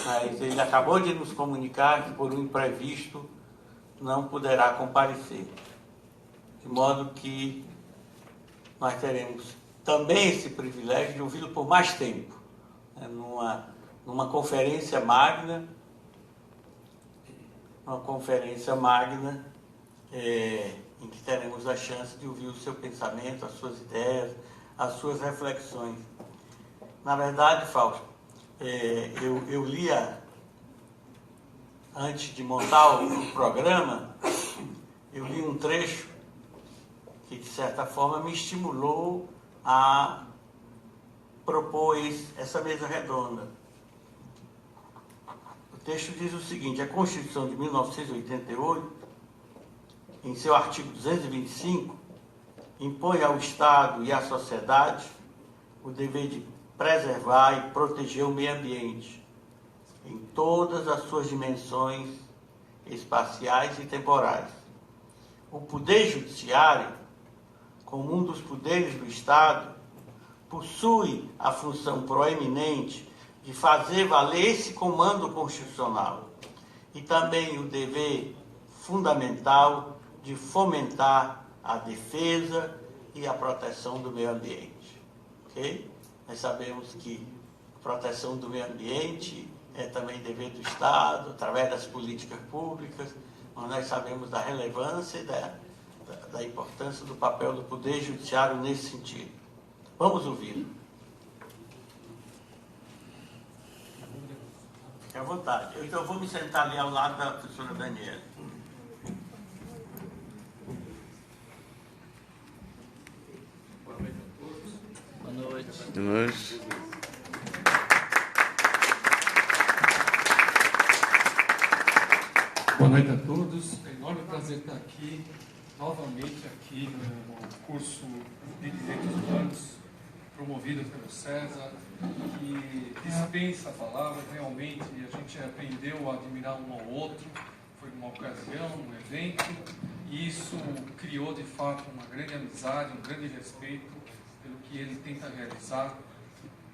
mas ele acabou de nos comunicar que, por um imprevisto, não poderá comparecer. De modo que nós teremos também esse privilégio de ouvi-lo por mais tempo, né, numa conferência magna, em que teremos a chance de ouvir o seu pensamento, as suas ideias, as suas reflexões. Na verdade, Fausto, eu lia, antes de montar o programa, eu li um trecho que, de certa forma, me estimulou a propor essa mesa redonda. O texto diz o seguinte: a Constituição de 1988, em seu artigo 225, impõe ao Estado e à sociedade o dever de preservar e proteger o meio ambiente em todas as suas dimensões espaciais e temporais. O Poder Judiciário, como um dos poderes do Estado, possui a função proeminente de fazer valer esse comando constitucional e também o dever fundamental de fomentar a defesa e a proteção do meio ambiente. Ok? Nós sabemos que a proteção do meio ambiente é também dever do Estado, através das políticas públicas, mas nós sabemos da relevância e da importância do papel do Poder Judiciário nesse sentido. Vamos ouvir. Fique à vontade. Então, eu vou me sentar ali ao lado da professora Daniela. Boa noite. Boa noite. Boa noite a todos. É um enorme prazer estar aqui, novamente aqui no curso de Direitos Humanos, promovido pelo César, que dispensa palavras. Realmente, a gente aprendeu a admirar um ao outro. Foi uma ocasião, um evento, e isso criou, de fato, uma grande amizade, um grande respeito pelo que ele tenta realizar,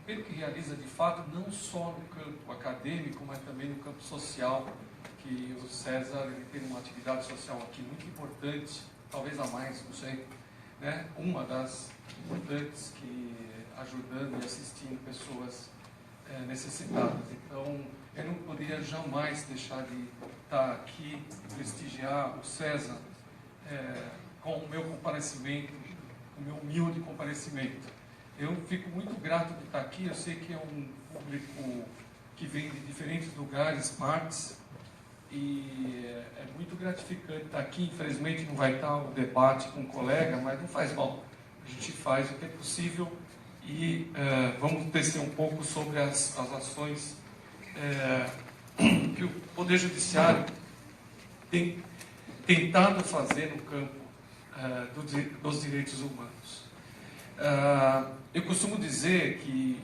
pelo que realiza, de fato, não só no campo acadêmico, mas também no campo social, que o César ele tem uma atividade social aqui muito importante, talvez a mais, não sei, né? Uma das importantes, que ajudando e assistindo pessoas necessitadas. Então, eu não poderia jamais deixar de estar aqui, prestigiar o César com o meu comparecimento, o meu humilde comparecimento. Eu fico muito grato de estar aqui. Eu sei que é um público que vem de diferentes lugares, partes, e é muito gratificante estar aqui. Infelizmente não vai estar o debate com o colega, mas não faz mal. A gente faz o que é possível e vamos descer um pouco sobre as ações que o Poder Judiciário tem tentado fazer no campo dos direitos humanos. Eu costumo dizer que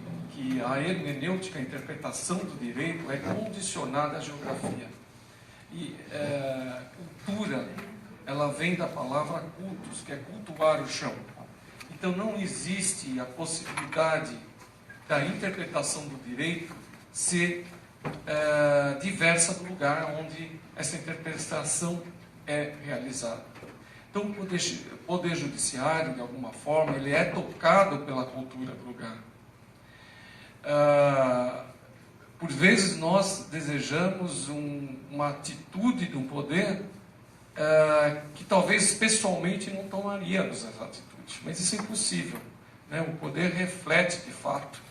a hermenêutica, a interpretação do direito, é condicionada à geografia. E cultura, ela vem da palavra cultus, que é cultuar o chão. Então não existe a possibilidade da interpretação do direito ser diversa do lugar onde essa interpretação é realizada. Então o Poder Judiciário, de alguma forma, ele é tocado pela cultura do lugar. Por vezes nós desejamos uma atitude do poder que talvez pessoalmente não tomaríamos as atitudes, mas isso é impossível, né? O poder reflete de fato,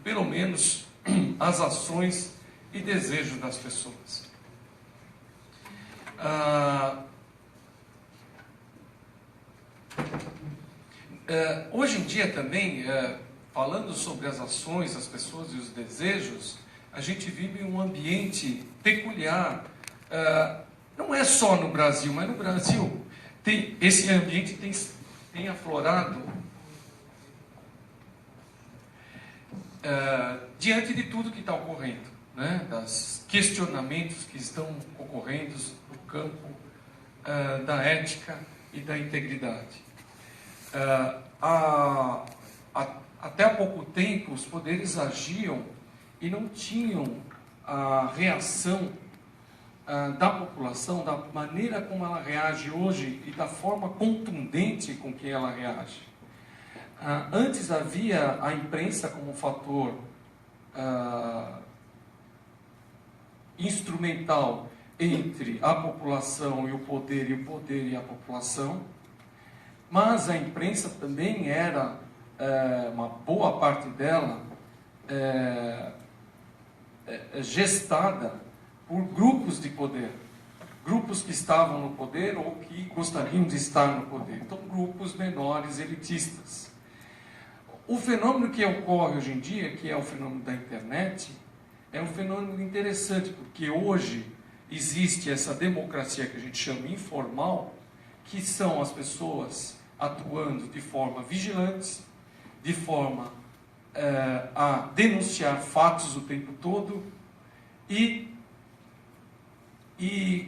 pelo menos, as ações e desejos das pessoas. Hoje em dia também, falando sobre as ações, as pessoas e os desejos, a gente vive um ambiente peculiar. Não é só no Brasil, mas no Brasil esse ambiente tem aflorado diante de tudo que está ocorrendo, né? Das questionamentos que estão ocorrendo no campo da ética e da integridade. Até há pouco tempo, os poderes agiam e não tinham a reação da população, da maneira como ela reage hoje e da forma contundente com que ela reage. Antes havia a imprensa como fator instrumental entre a população e o poder e a população, mas a imprensa também era, uma boa parte dela, gestada por grupos de poder, grupos que estavam no poder ou que gostariam de estar no poder, então grupos menores, elitistas. O fenômeno que ocorre hoje em dia, que é o fenômeno da internet, é um fenômeno interessante, porque hoje existe essa democracia que a gente chama informal, que são as pessoas atuando de forma vigilante, de forma a denunciar fatos o tempo todo e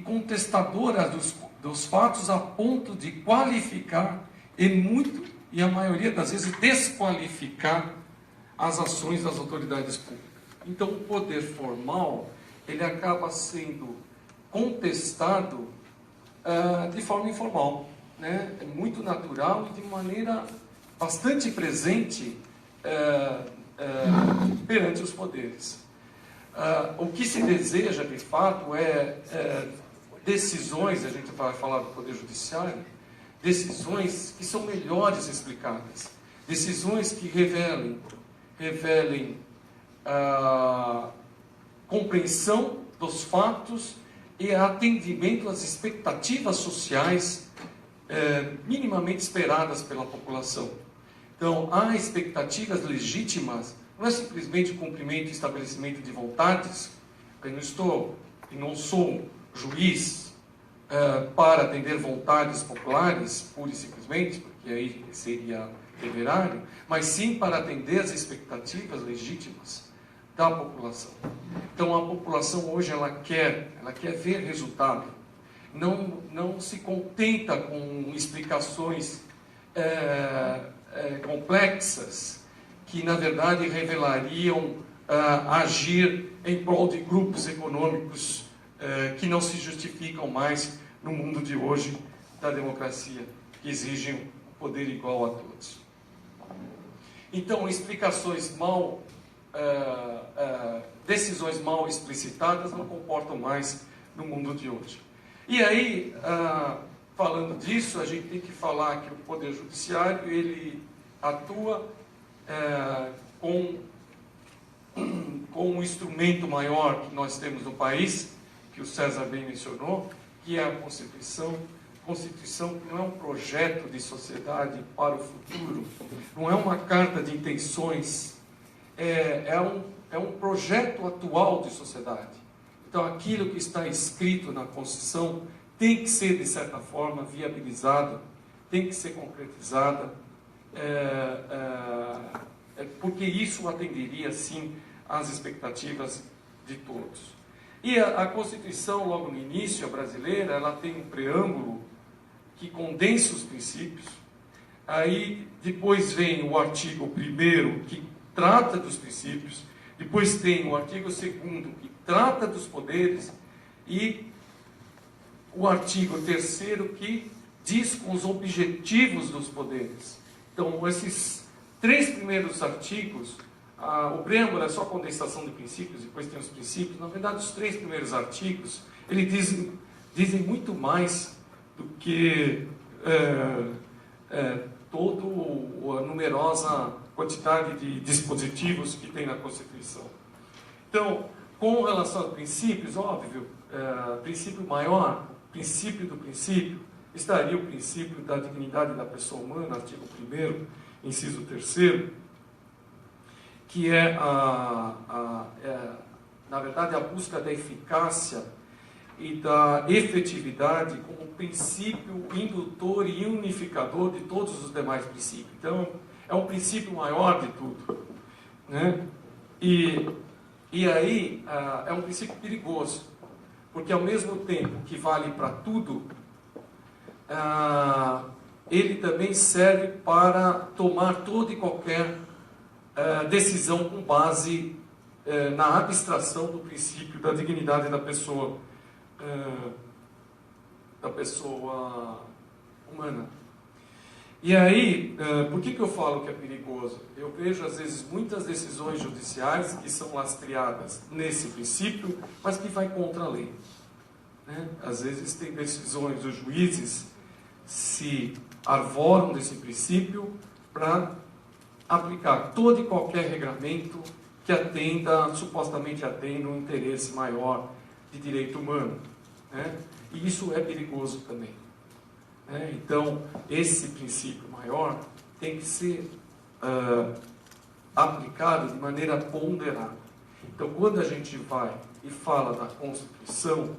contestadoras dos fatos a ponto de qualificar e a maioria das vezes desqualificar as ações das autoridades públicas. Então o poder formal ele acaba sendo contestado de forma informal, né? É muito natural e de maneira bastante presente perante os poderes. O que se deseja, de fato, é decisões, a gente vai falar do Poder Judiciário, decisões que são melhores explicadas, decisões que revelem compreensão dos fatos e atendimento às expectativas sociais minimamente esperadas pela população. Então, há expectativas legítimas, não é simplesmente o cumprimento e estabelecimento de vontades. Eu não sou juiz para atender vontades populares, pura e simplesmente, porque aí seria temerário, mas sim para atender as expectativas legítimas da população. Então, a população hoje ela quer ver resultado. Não se contenta com explicações complexas que, na verdade, revelariam agir em prol de grupos econômicos que não se justificam mais no mundo de hoje da democracia, que exigem um poder igual a todos. Então, decisões mal explicitadas não comportam mais no mundo de hoje. E aí, falando disso, a gente tem que falar que o Poder Judiciário ele atua com um instrumento maior que nós temos no país, que o César bem mencionou, que é a Constituição. Constituição não é um projeto de sociedade para o futuro, não é uma carta de intenções, é um projeto atual de sociedade. Então, aquilo que está escrito na Constituição tem que ser, de certa forma, viabilizado, tem que ser concretizada, porque isso atenderia, sim, às expectativas de todos. E a Constituição, logo no início, a brasileira, ela tem um preâmbulo que condensa os princípios. Aí, depois vem o artigo 1º, que trata dos princípios. Depois tem o artigo 2º, que trata dos poderes. E o artigo 3º, que diz com os objetivos dos poderes. Então, esses 3 primeiros artigos, o preâmbulo é só condensação de princípios, depois tem os princípios. Na verdade, os 3 primeiros artigos, eles dizem muito mais do que toda a numerosa quantidade de dispositivos que tem na Constituição. Então, com relação aos princípios, óbvio, princípio maior, princípio do princípio, estaria o princípio da dignidade da pessoa humana, artigo 1º, inciso 3º, que na verdade, a busca da eficácia e da efetividade como princípio indutor e unificador de todos os demais princípios. Então, é um princípio maior de tudo, né? E aí é um princípio perigoso, porque ao mesmo tempo que vale para tudo, ele também serve para tomar toda e qualquer decisão com base na abstração do princípio da dignidade da pessoa humana. E aí, por que eu falo que é perigoso? Eu vejo, às vezes, muitas decisões judiciais que são lastreadas nesse princípio, mas que vai contra a lei. Né? Às vezes tem decisões, os juízes se arvoram desse princípio para aplicar todo e qualquer regramento que supostamente atenda um interesse maior de direito humano. Né? E isso é perigoso também. Então, esse princípio maior tem que ser aplicado de maneira ponderada. Então, quando a gente vai e fala da Constituição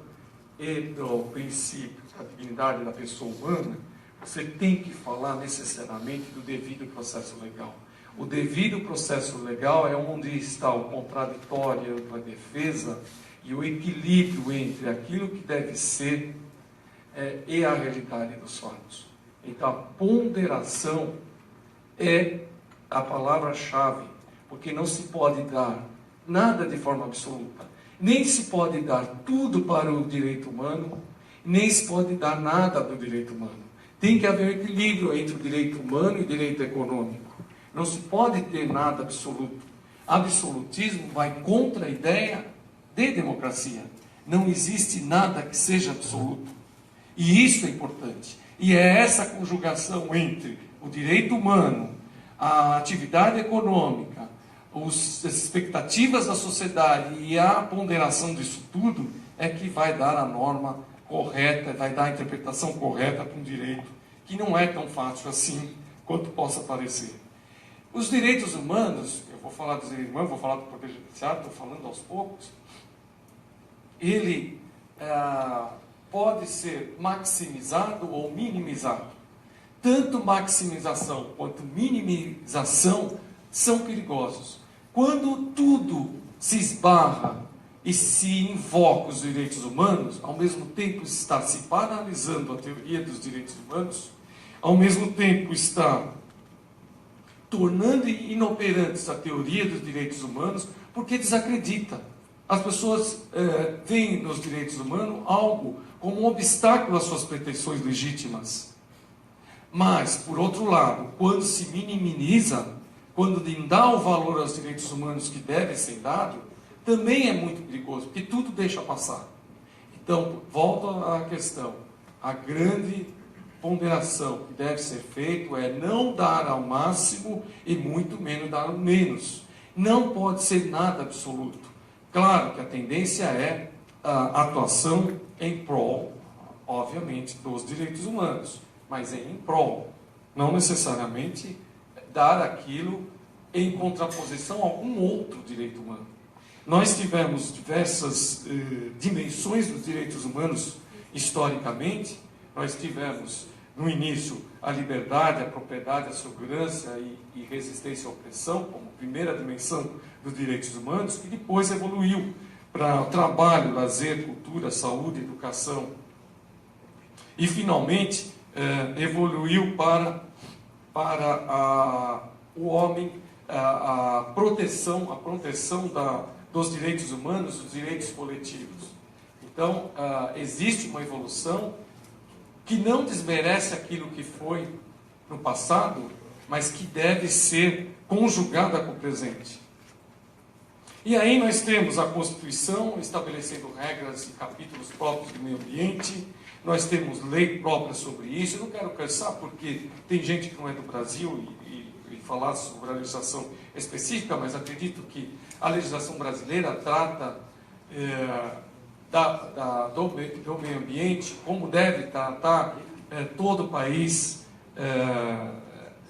e do princípio da dignidade da pessoa humana, você tem que falar necessariamente do devido processo legal. O devido processo legal é onde está o contraditório, a defesa e o equilíbrio entre aquilo que deve ser e a realidade dos fatos. Então, a ponderação é a palavra-chave, porque não se pode dar nada de forma absoluta. Nem se pode dar tudo para o direito humano, nem se pode dar nada do direito humano. Tem que haver equilíbrio entre o direito humano e o direito econômico. Não se pode ter nada absoluto. Absolutismo vai contra a ideia de democracia. Não existe nada que seja absoluto. E isso é importante. E é essa conjugação entre o direito humano, a atividade econômica, as expectativas da sociedade e a ponderação disso tudo é que vai dar a norma correta, vai dar a interpretação correta para um direito que não é tão fácil assim quanto possa parecer. Os direitos humanos, eu vou falar dos direitos humanos, vou falar do Poder Judiciário, estou falando aos poucos, ele pode ser maximizado ou minimizado. Tanto maximização quanto minimização são perigosos. Quando tudo se esbarra e se invoca os direitos humanos, ao mesmo tempo está se paralisando a teoria dos direitos humanos, ao mesmo tempo está tornando inoperantes a teoria dos direitos humanos, porque desacredita. As pessoas veem nos direitos humanos algo como um obstáculo às suas pretensões legítimas. Mas, por outro lado, quando se minimiza, quando dá o valor aos direitos humanos que deve ser dado, também é muito perigoso, porque tudo deixa passar. Então, volto à questão. A grande ponderação que deve ser feita é não dar ao máximo e muito menos dar ao menos. Não pode ser nada absoluto. Claro que a tendência é a atuação em prol, obviamente, dos direitos humanos, mas é em prol, não necessariamente dar aquilo em contraposição a algum outro direito humano. Nós tivemos diversas dimensões dos direitos humanos historicamente. Nós tivemos, no início, a liberdade, a propriedade, a segurança e resistência à opressão, como primeira dimensão dos direitos humanos, que depois evoluiu para o trabalho, lazer, cultura, saúde, educação. E, finalmente, evoluiu para o homem, a proteção dos direitos humanos, dos direitos coletivos. Então, existe uma evolução que não desmerece aquilo que foi no passado, mas que deve ser conjugada com o presente. E aí nós temos a Constituição estabelecendo regras e capítulos próprios do meio ambiente, nós temos lei própria sobre isso. Eu não quero cansar, porque tem gente que não é do Brasil e falar sobre a legislação específica, mas acredito que a legislação brasileira trata do meio ambiente, como deve tratar todo o país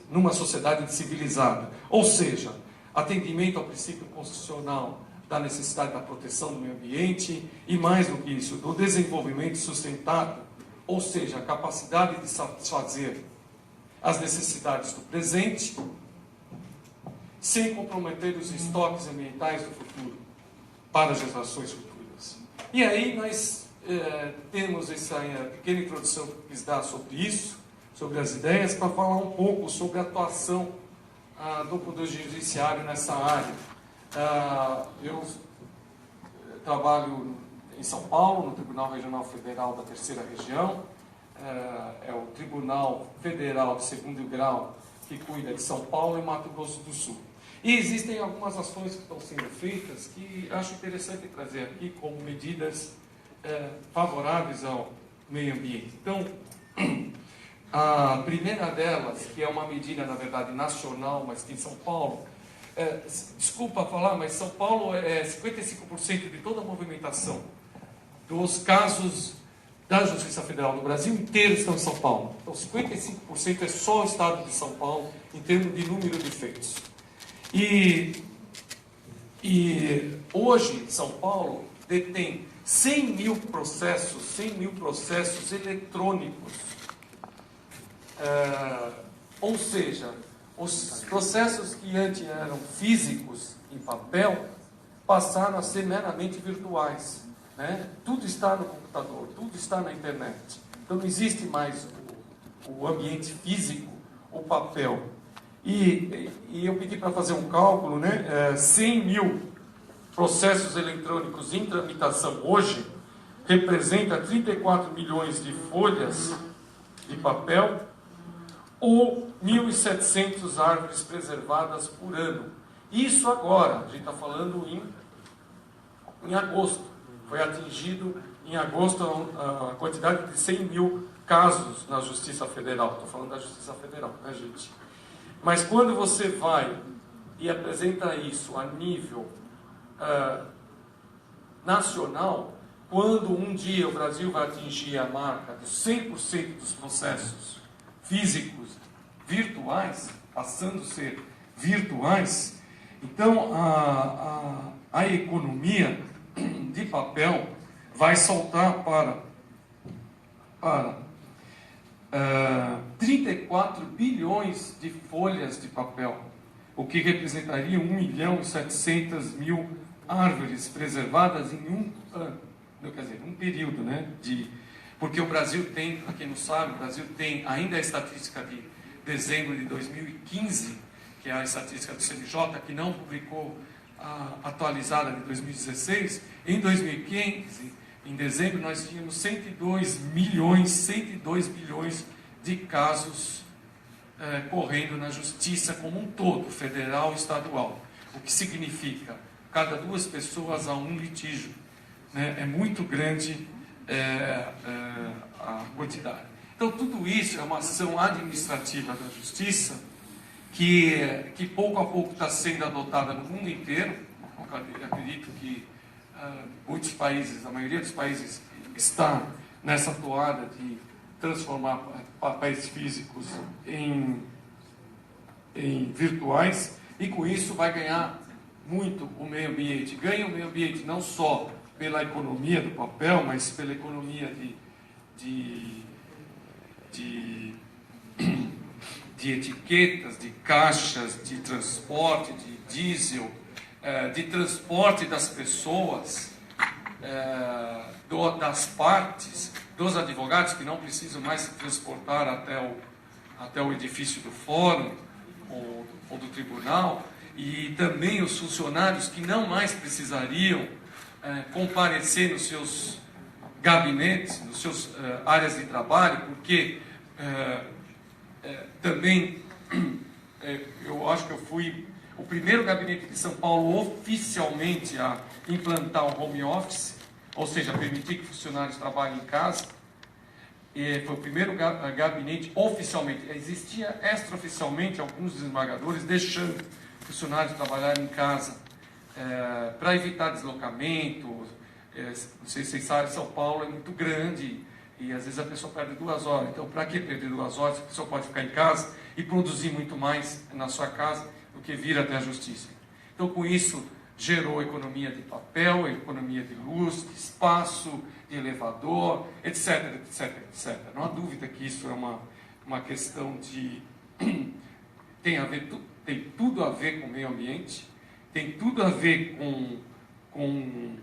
numa sociedade civilizada. Ou seja, atendimento ao princípio constitucional da necessidade da proteção do meio ambiente e, mais do que isso, do desenvolvimento sustentável, ou seja, a capacidade de satisfazer as necessidades do presente sem comprometer os estoques ambientais do futuro para as gerações futuras. E aí nós temos essa pequena introdução que eu quis dar sobre isso, sobre as ideias, para falar um pouco sobre a atuação do Poder Judiciário nessa área. Eu trabalho em São Paulo, no Tribunal Regional Federal da Terceira Região. É o Tribunal Federal de Segundo Grau que cuida de São Paulo e Mato Grosso do Sul. E existem algumas ações que estão sendo feitas que acho interessante trazer aqui como medidas favoráveis ao meio ambiente. Então, a primeira delas, que é uma medida, na verdade, nacional, mas que em São Paulo, desculpa falar, mas São Paulo é 55% de toda a movimentação dos casos da Justiça Federal no Brasil inteiro estão em São Paulo. Então, 55% é só o estado de São Paulo, em termos de número de feitos. E hoje, São Paulo detém 100 mil processos eletrônicos. Ou seja, os processos que antes eram físicos, em papel, passaram a ser meramente virtuais. Né? Tudo está no computador, tudo está na internet. Então não existe mais o ambiente físico, o papel. E eu pedi para fazer um cálculo, né? 100 mil processos eletrônicos em tramitação hoje representa 34 milhões de folhas de papel ou 1.700 árvores preservadas por ano. Isso agora, a gente está falando em agosto. Foi atingido em agosto a quantidade de 100 mil casos na Justiça Federal. Estou falando da Justiça Federal, né, gente? Mas quando você vai e apresenta isso a nível nacional, quando um dia o Brasil vai atingir a marca de 100% dos processos físicos virtuais, passando a ser virtuais, então a economia de papel vai saltar para 34 bilhões de folhas de papel, o que representaria 1.700.000 árvores preservadas em um ano, quer dizer, um período, né? Porque o Brasil tem, para quem não sabe, o Brasil tem ainda a estatística de dezembro de 2015, que é a estatística do CNJ, que não publicou atualizada de 2016. Em 2015, em dezembro, nós tínhamos 102 bilhões de casos correndo na justiça como um todo, federal e estadual. O que significa, cada 2 pessoas há um litígio. Né? É muito grande a quantidade. Então, tudo isso é uma ação administrativa da justiça que pouco a pouco está sendo adotada no mundo inteiro. Eu acredito que muitos países, a maioria dos países, está nessa toada de transformar papéis físicos em virtuais, e com isso vai ganhar muito o meio ambiente. Ganha o meio ambiente não só pela economia do papel, mas pela economia de etiquetas, de caixas, de transporte, de diesel, de transporte das pessoas, das partes, dos advogados que não precisam mais se transportar até o edifício do fórum ou do tribunal, e também os funcionários que não mais precisariam comparecer nos seus gabinetes, nos seus áreas de trabalho, porque também eu acho que eu fui o primeiro gabinete de São Paulo oficialmente a implantar o home office, ou seja, permitir que funcionários trabalhem em casa. Foi o primeiro gabinete oficialmente. Existia extraoficialmente alguns desembargadores deixando funcionários trabalharem em casa para evitar deslocamento. Não sei se vocês sabem, São Paulo é muito grande e às vezes a pessoa perde 2 horas. Então, para que perder 2 horas? A pessoa pode ficar em casa e produzir muito mais na sua casa do que vir até a justiça. Então, com isso, gerou economia de papel, economia de luz, de espaço, de elevador, etc, etc, etc. Não há dúvida que isso é uma questão de... tem tudo a ver com o meio ambiente, tem tudo a ver com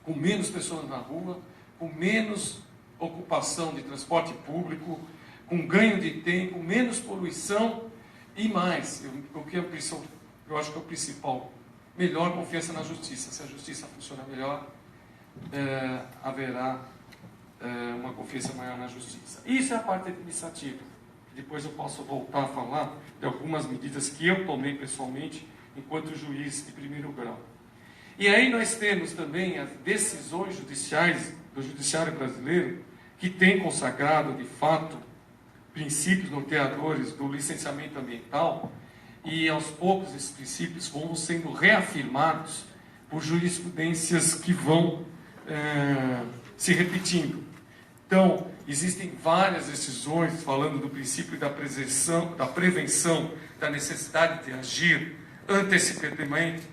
menos pessoas na rua, com menos ocupação de transporte público, com ganho de tempo, menos poluição e mais. Eu acho que é o principal melhor confiança na justiça. Se a justiça funciona melhor, haverá uma confiança maior na justiça. Isso é a parte administrativa. Depois eu posso voltar a falar de algumas medidas que eu tomei pessoalmente enquanto juiz de primeiro grau. E aí nós temos também as decisões judiciais do judiciário brasileiro, que tem consagrado, de fato, princípios norteadores do licenciamento ambiental, e aos poucos esses princípios vão sendo reafirmados por jurisprudências que vão se repetindo. Então, existem várias decisões falando do princípio da prevenção, da necessidade de agir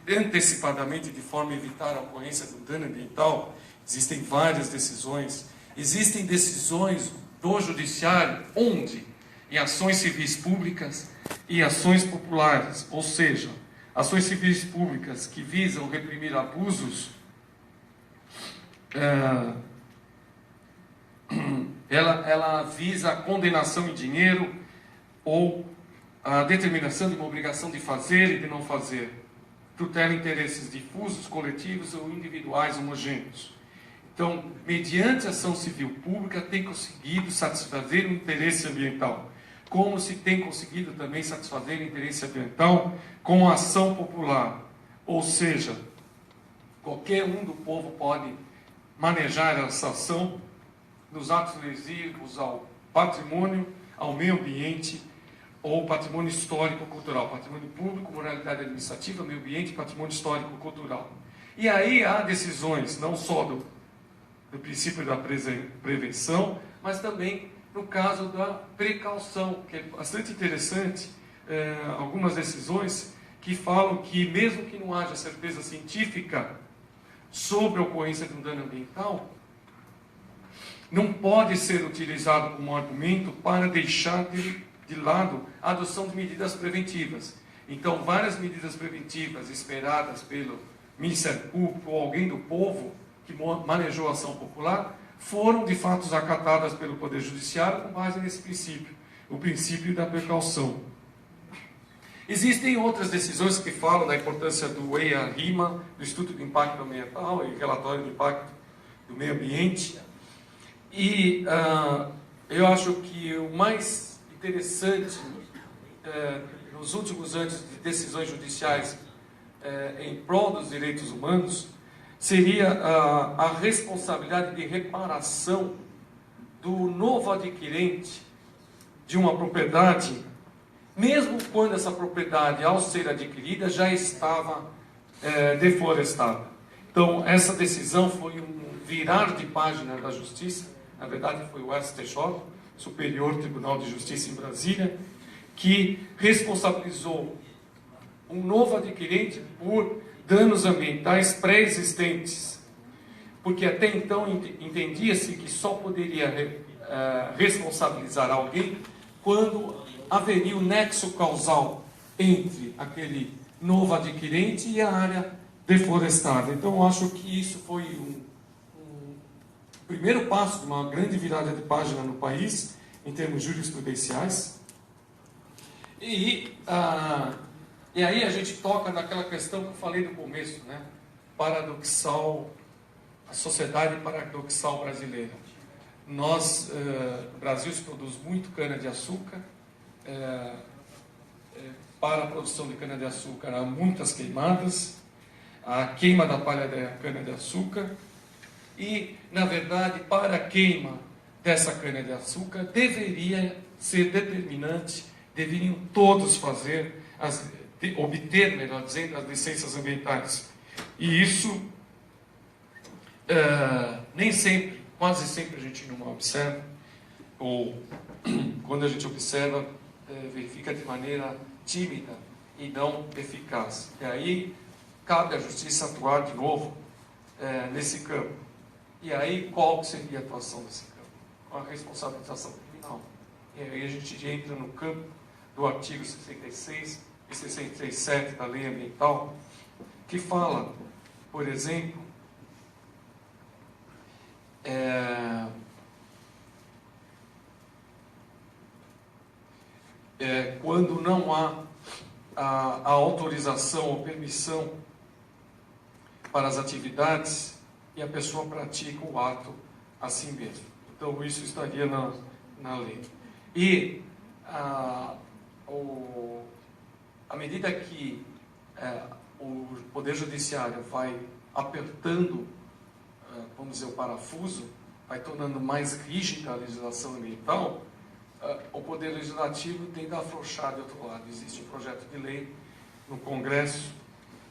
antecipadamente de forma a evitar a ocorrência do dano ambiental. Existem várias decisões. Existem decisões do judiciário onde, em ações civis públicas e ações populares, ou seja, ações civis públicas que visam reprimir abusos, ela visa a condenação em dinheiro ou a determinação de uma obrigação de fazer e de não fazer, tutela interesses difusos, coletivos ou individuais homogêneos. Então, mediante a ação civil pública, tem conseguido satisfazer o interesse ambiental, como se tem conseguido também satisfazer o interesse ambiental com a ação popular. Ou seja, qualquer um do povo pode manejar essa ação nos atos lesivos ao patrimônio, ao meio ambiente ou patrimônio histórico-cultural. Patrimônio público, moralidade administrativa, meio ambiente, patrimônio histórico-cultural. E aí há decisões, não só do princípio da prevenção, mas também no caso da precaução, que é bastante interessante, algumas decisões que falam que mesmo que não haja certeza científica sobre a ocorrência de um dano ambiental, não pode ser utilizado como argumento para deixar de lado a adoção de medidas preventivas. Então, várias medidas preventivas esperadas pelo Ministério Público ou alguém do povo que manejou a ação popular, foram de fato acatadas pelo Poder Judiciário com base nesse princípio, o princípio da precaução. Existem outras decisões que falam da importância do EIA-RIMA, do Estudo de Impacto Ambiental e Relatório de Impacto do Meio Ambiente. E eu acho que o mais interessante nos últimos anos de decisões judiciais em prol dos direitos humanos seria a responsabilidade de reparação do novo adquirente de uma propriedade, mesmo quando essa propriedade, ao ser adquirida, já estava deflorestada. Então, essa decisão foi um virar de página da Justiça. Na verdade, foi o STJ, Superior Tribunal de Justiça em Brasília, que responsabilizou um novo adquirente por danos ambientais pré-existentes, porque até então entendia-se que só poderia responsabilizar alguém quando haveria um nexo causal entre aquele novo adquirente e a área deflorestada. Então, eu acho que isso foi um primeiro passo de uma grande virada de página no país, em termos jurisprudenciais. E aí a gente toca naquela questão que eu falei no começo, né? Paradoxal, a sociedade paradoxal brasileira. Nós, o Brasil se produz muito cana-de-açúcar, para a produção de cana-de-açúcar há muitas queimadas, a queima da palha da cana-de-açúcar, e, na verdade, para a queima dessa cana-de-açúcar deveria ser determinante, deveriam todos fazer, obter, melhor dizendo, as licenças ambientais. E isso, nem sempre, quase sempre a gente não observa, ou quando a gente observa, verifica de maneira tímida e não eficaz. E aí cabe à justiça atuar de novo nesse campo. E aí qual seria a atuação nesse campo? Com a responsabilização criminal. E aí a gente entra no campo do artigo 66 e 67 da Lei Ambiental, que fala, por exemplo, quando não há a autorização ou permissão para as atividades e a pessoa pratica o ato a si mesmo. Então, isso estaria na lei. E à medida que o Poder Judiciário vai apertando, vamos dizer, o parafuso, vai tornando mais rígida a legislação ambiental, o Poder Legislativo tende a afrouxar de outro lado. Existe um projeto de lei no Congresso,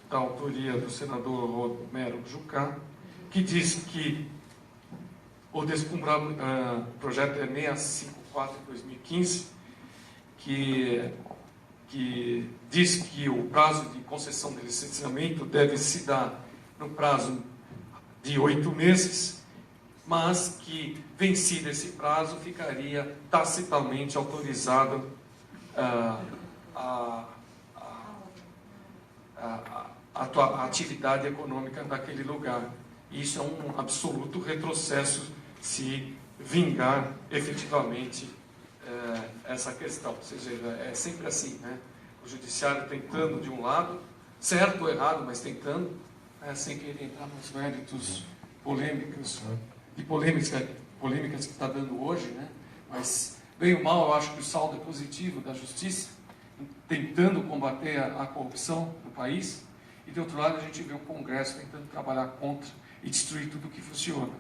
da autoria do senador Romero Jucá, que diz que o projeto é 654/2015, que diz que o prazo de concessão de licenciamento deve se dar no prazo de 8 meses, mas que, vencido esse prazo, ficaria tacitamente autorizada a atividade econômica naquele lugar. Isso é um absoluto retrocesso se vingar efetivamente essa questão. Ou seja, é sempre assim, né? O judiciário tentando de um lado, certo ou errado, mas tentando, sem querer entrar nos méritos polêmicas que está dando hoje, né? Mas, bem ou mal, eu acho que o saldo é positivo da justiça, tentando combater a corrupção no país, e, de outro lado, a gente vê o Congresso tentando trabalhar contra e destruir tudo que funciona.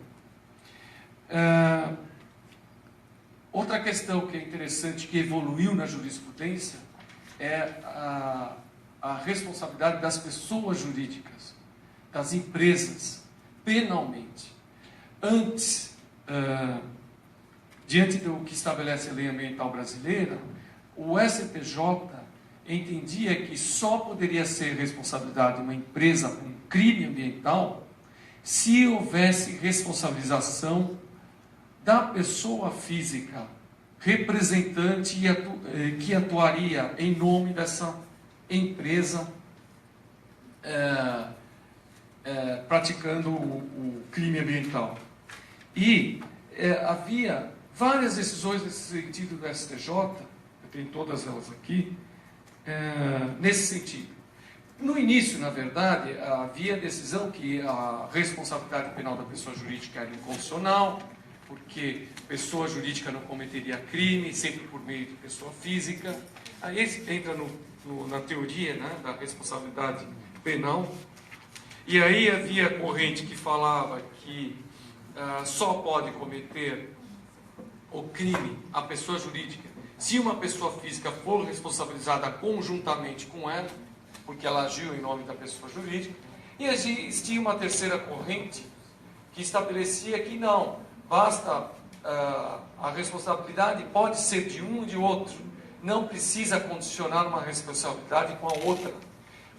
Outra questão que é interessante, que evoluiu na jurisprudência, é a responsabilidade das pessoas jurídicas, das empresas, penalmente. Antes, diante do que estabelece a lei ambiental brasileira, o STJ entendia que só poderia ser responsabilidade uma empresa por um crime ambiental se houvesse responsabilização da pessoa física representante que atuaria em nome dessa empresa praticando o crime ambiental. E havia várias decisões nesse sentido do STJ, eu tenho todas elas aqui, nesse sentido. No início, na verdade, havia decisão que a responsabilidade penal da pessoa jurídica era incondicional, porque pessoa jurídica não cometeria crime, sempre por meio de pessoa física. Aí entra na teoria, né, da responsabilidade penal. E aí havia corrente que falava que só pode cometer o crime a pessoa jurídica se uma pessoa física for responsabilizada conjuntamente com ela, porque ela agiu em nome da pessoa jurídica. E existia uma terceira corrente que estabelecia que não, basta a responsabilidade pode ser de um ou de outro, não precisa condicionar uma responsabilidade com a outra,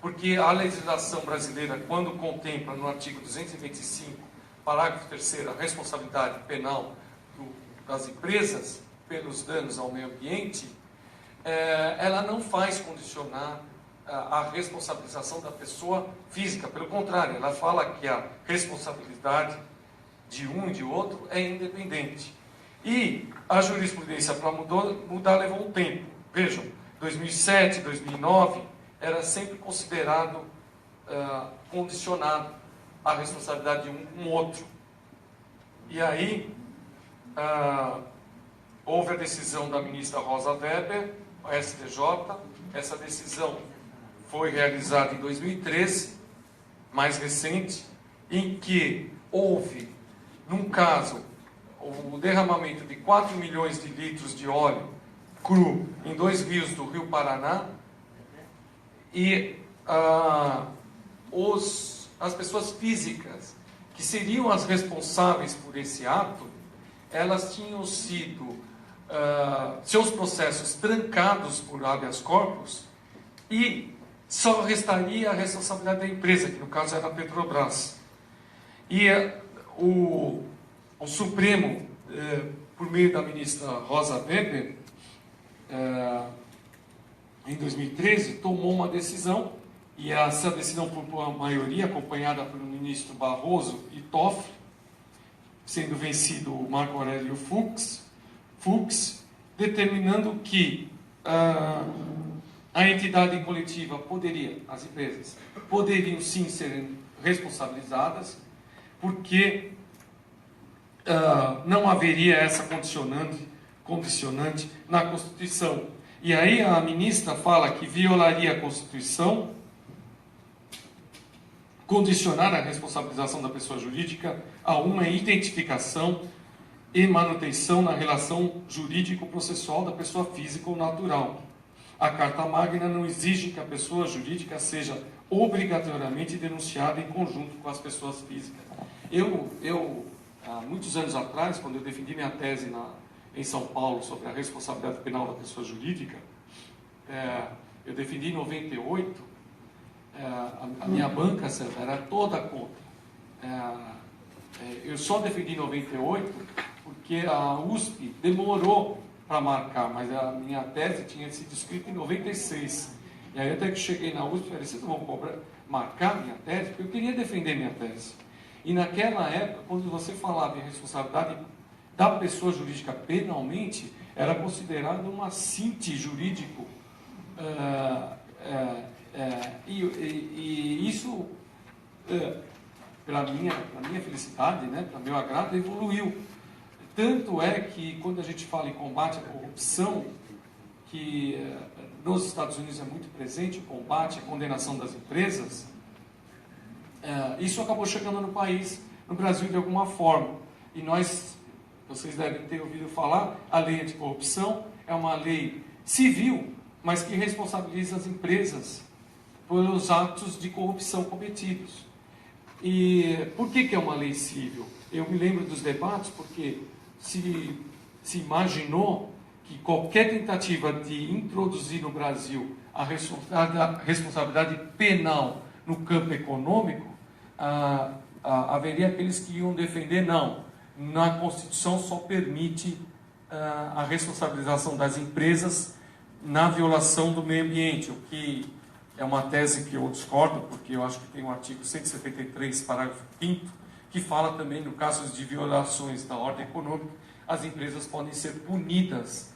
porque a legislação brasileira, quando contempla no artigo 225, parágrafo 3º, a responsabilidade penal das empresas pelos danos ao meio ambiente, ela não faz condicionar a responsabilização da pessoa física. Pelo contrário, ela fala que a responsabilidade de um e de outro é independente. E a jurisprudência para mudar levou um tempo. Vejam, 2007, 2009, era sempre considerado condicionado a responsabilidade de um com o outro. E aí houve a decisão da ministra Rosa Weber, a STJ. Essa decisão foi realizada em 2013, mais recente, em que houve, num caso, o derramamento de 4 milhões de litros de óleo cru em 2 rios do Rio Paraná, e as pessoas físicas que seriam as responsáveis por esse ato, elas tinham sido seus processos trancados por habeas corpus, e só restaria a responsabilidade da empresa, que no caso era a Petrobras. E o Supremo, por meio da ministra Rosa Weber, em 2013, tomou uma decisão, e essa decisão foi por uma maioria, acompanhada pelo ministro Barroso e Toffoli, sendo vencido o Marco Aurélio Fux, determinando que a entidade coletiva as empresas, poderiam sim ser responsabilizadas, porque não haveria essa condicionante na Constituição. E aí a ministra fala que violaria a Constituição condicionar a responsabilização da pessoa jurídica a uma identificação e manutenção na relação jurídico-processual da pessoa física ou natural. A Carta Magna não exige que a pessoa jurídica seja obrigatoriamente denunciada em conjunto com as pessoas físicas. Eu há muitos anos atrás, quando eu defendi minha tese em São Paulo sobre a responsabilidade penal da pessoa jurídica, eu defendi em 98, a minha banca era toda contra. Eu só defendi em 98 porque a USP demorou para marcar, mas a minha tese tinha sido escrita em 96. E aí até que cheguei na USP, falei, vocês não vão marcar minha tese? Porque eu queria defender minha tese. E naquela época, quando você falava em responsabilidade da pessoa jurídica penalmente, era considerado um assinte jurídico. E isso, pela minha felicidade, né, para meu agrado, evoluiu. Tanto é que, quando a gente fala em combate à corrupção, que nos Estados Unidos é muito presente o combate, a condenação das empresas, isso acabou chegando no país, no Brasil, de alguma forma. E vocês devem ter ouvido falar, a lei anticorrupção é uma lei civil, mas que responsabiliza as empresas pelos atos de corrupção cometidos. E por que é uma lei civil? Eu me lembro dos debates porque se imaginou que qualquer tentativa de introduzir no Brasil a responsabilidade penal no campo econômico, haveria aqueles que iam defender, não, na Constituição só permite a responsabilização das empresas na violação do meio ambiente, o que é uma tese que eu discordo, porque eu acho que tem o artigo 173, parágrafo 5º, que fala também, no caso de violações da ordem econômica, as empresas podem ser punidas,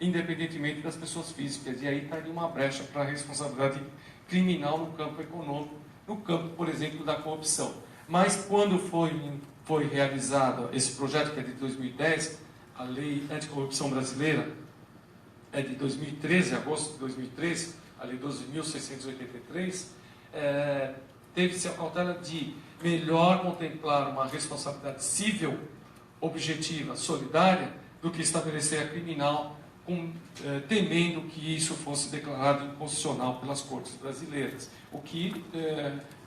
independentemente das pessoas físicas, e aí estaria uma brecha para a responsabilidade criminal no campo econômico, no campo, por exemplo, da corrupção. Mas quando foi realizado esse projeto, que é de 2010, a Lei Anticorrupção Brasileira, é de 2013, agosto de 2013, a Lei 12.683, teve-se a cautela de melhor contemplar uma responsabilidade civil, objetiva, solidária, do que estabelecer a criminal, temendo que isso fosse declarado inconstitucional pelas cortes brasileiras, o que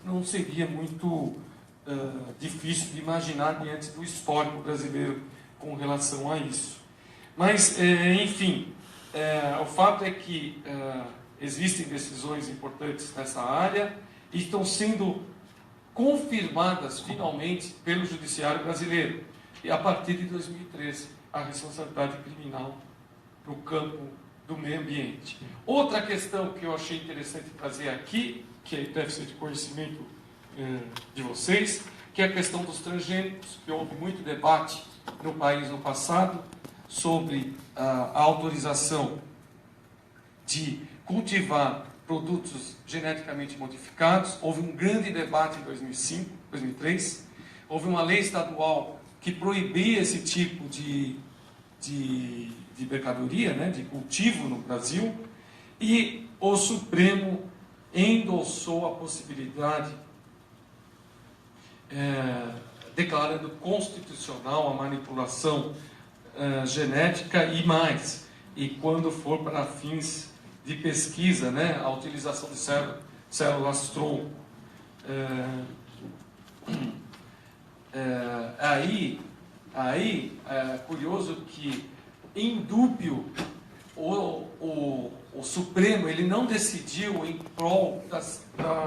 não seria muito difícil de imaginar diante do histórico brasileiro com relação a isso. Mas, enfim, o fato é que existem decisões importantes nessa área e estão sendo confirmadas finalmente pelo Judiciário brasileiro. E a partir de 2013, a responsabilidade criminal no campo do meio ambiente. Outra questão que eu achei interessante trazer aqui, que deve ser de conhecimento de vocês, que é a questão dos transgênicos, que houve muito debate no país no passado sobre a autorização de cultivar produtos geneticamente modificados. Houve um grande debate em 2005, 2003. Houve uma lei estadual que proibia esse tipo de mercadoria, né, de cultivo no Brasil, e o Supremo endossou a possibilidade, declarando constitucional a manipulação genética e mais. E quando for para fins de pesquisa, né, a utilização de células tronco. Aí é curioso que, em dúbio, o Supremo ele não decidiu em prol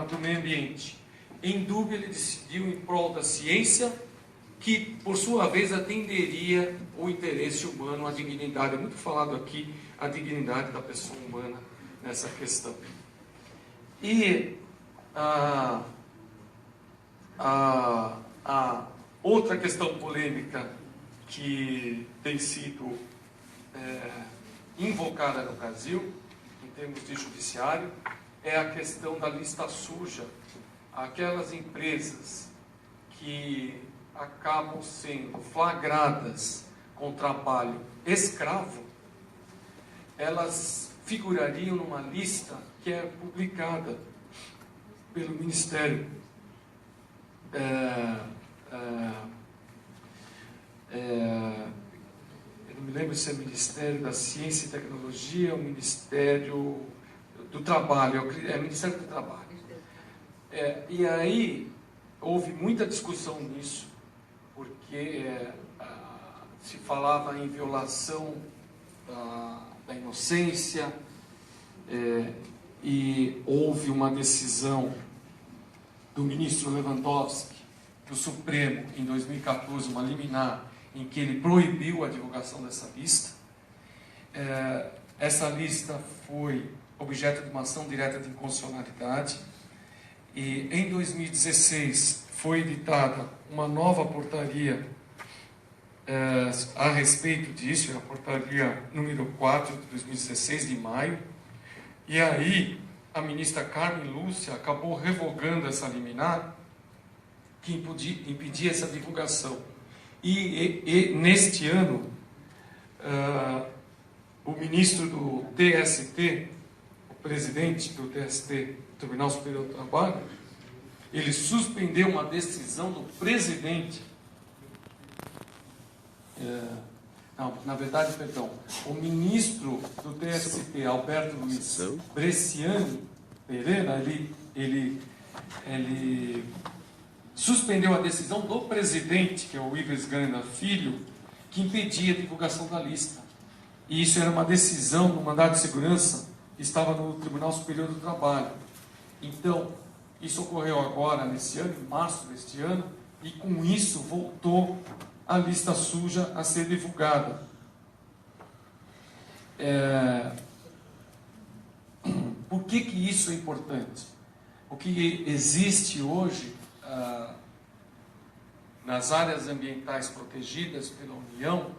do meio ambiente. Em dúvida, ele decidiu em prol da ciência, que, por sua vez, atenderia o interesse humano, a dignidade. É muito falado aqui a dignidade da pessoa humana nessa questão. E a outra questão polêmica que tem sido invocada no Brasil, em termos de judiciário, é a questão da lista suja aquelas empresas que acabam sendo flagradas com trabalho escravo, elas figurariam numa lista que é publicada pelo Ministério eu não me lembro se é Ministério da Ciência e Tecnologia ou Ministério do Trabalho, é Ministério do Trabalho. E aí houve muita discussão nisso, porque se falava em violação da inocência, e houve uma decisão do ministro Lewandowski, do Supremo, em 2014, uma liminar, em que ele proibiu a divulgação dessa lista. Essa lista foi objeto de uma ação direta de inconstitucionalidade, e em 2016 foi editada uma nova portaria a respeito disso, é a portaria número 4 de 2016, de maio, e aí a ministra Carmen Lúcia acabou revogando essa liminar que impedia essa divulgação. E neste ano, o ministro do TST, o presidente do TST, Tribunal Superior do Trabalho, ele suspendeu uma decisão do presidente, na verdade, perdão, o ministro do TST, Alberto Luiz Bresciani Pereira, ele suspendeu a decisão do presidente, que é o Ives Gana Filho, que impedia a divulgação da lista. E isso era uma decisão do mandado de segurança que estava no Tribunal Superior do Trabalho. Então, isso ocorreu agora, nesse ano, em março deste ano, e com isso voltou a lista suja a ser divulgada. Por que isso é importante? O que existe hoje nas áreas ambientais protegidas pela União,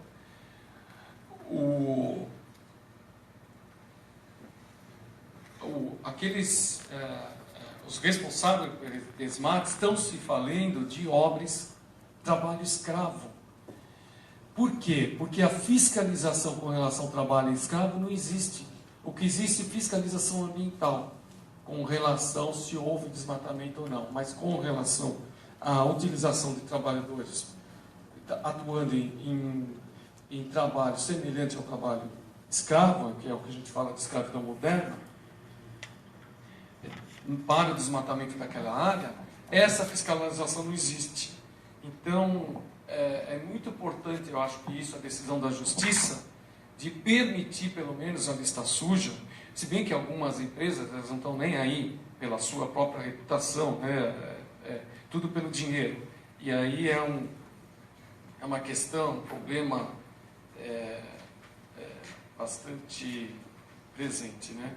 os responsáveis por ESMAD estão se falando de obras de trabalho escravo. Por quê? Porque a fiscalização com relação ao trabalho escravo não existe. O que existe é fiscalização ambiental, com relação se houve desmatamento ou não, mas com relação à utilização de trabalhadores atuando em trabalho semelhante ao trabalho escravo, que é o que a gente fala de escravidão moderna, para o desmatamento daquela área, essa fiscalização não existe. Então, é muito importante, eu acho que isso, a decisão da Justiça, de permitir pelo menos a lista suja, se bem que algumas empresas elas não estão nem aí pela sua própria reputação, né? Tudo pelo dinheiro. E aí é uma questão, um problema bastante presente, né?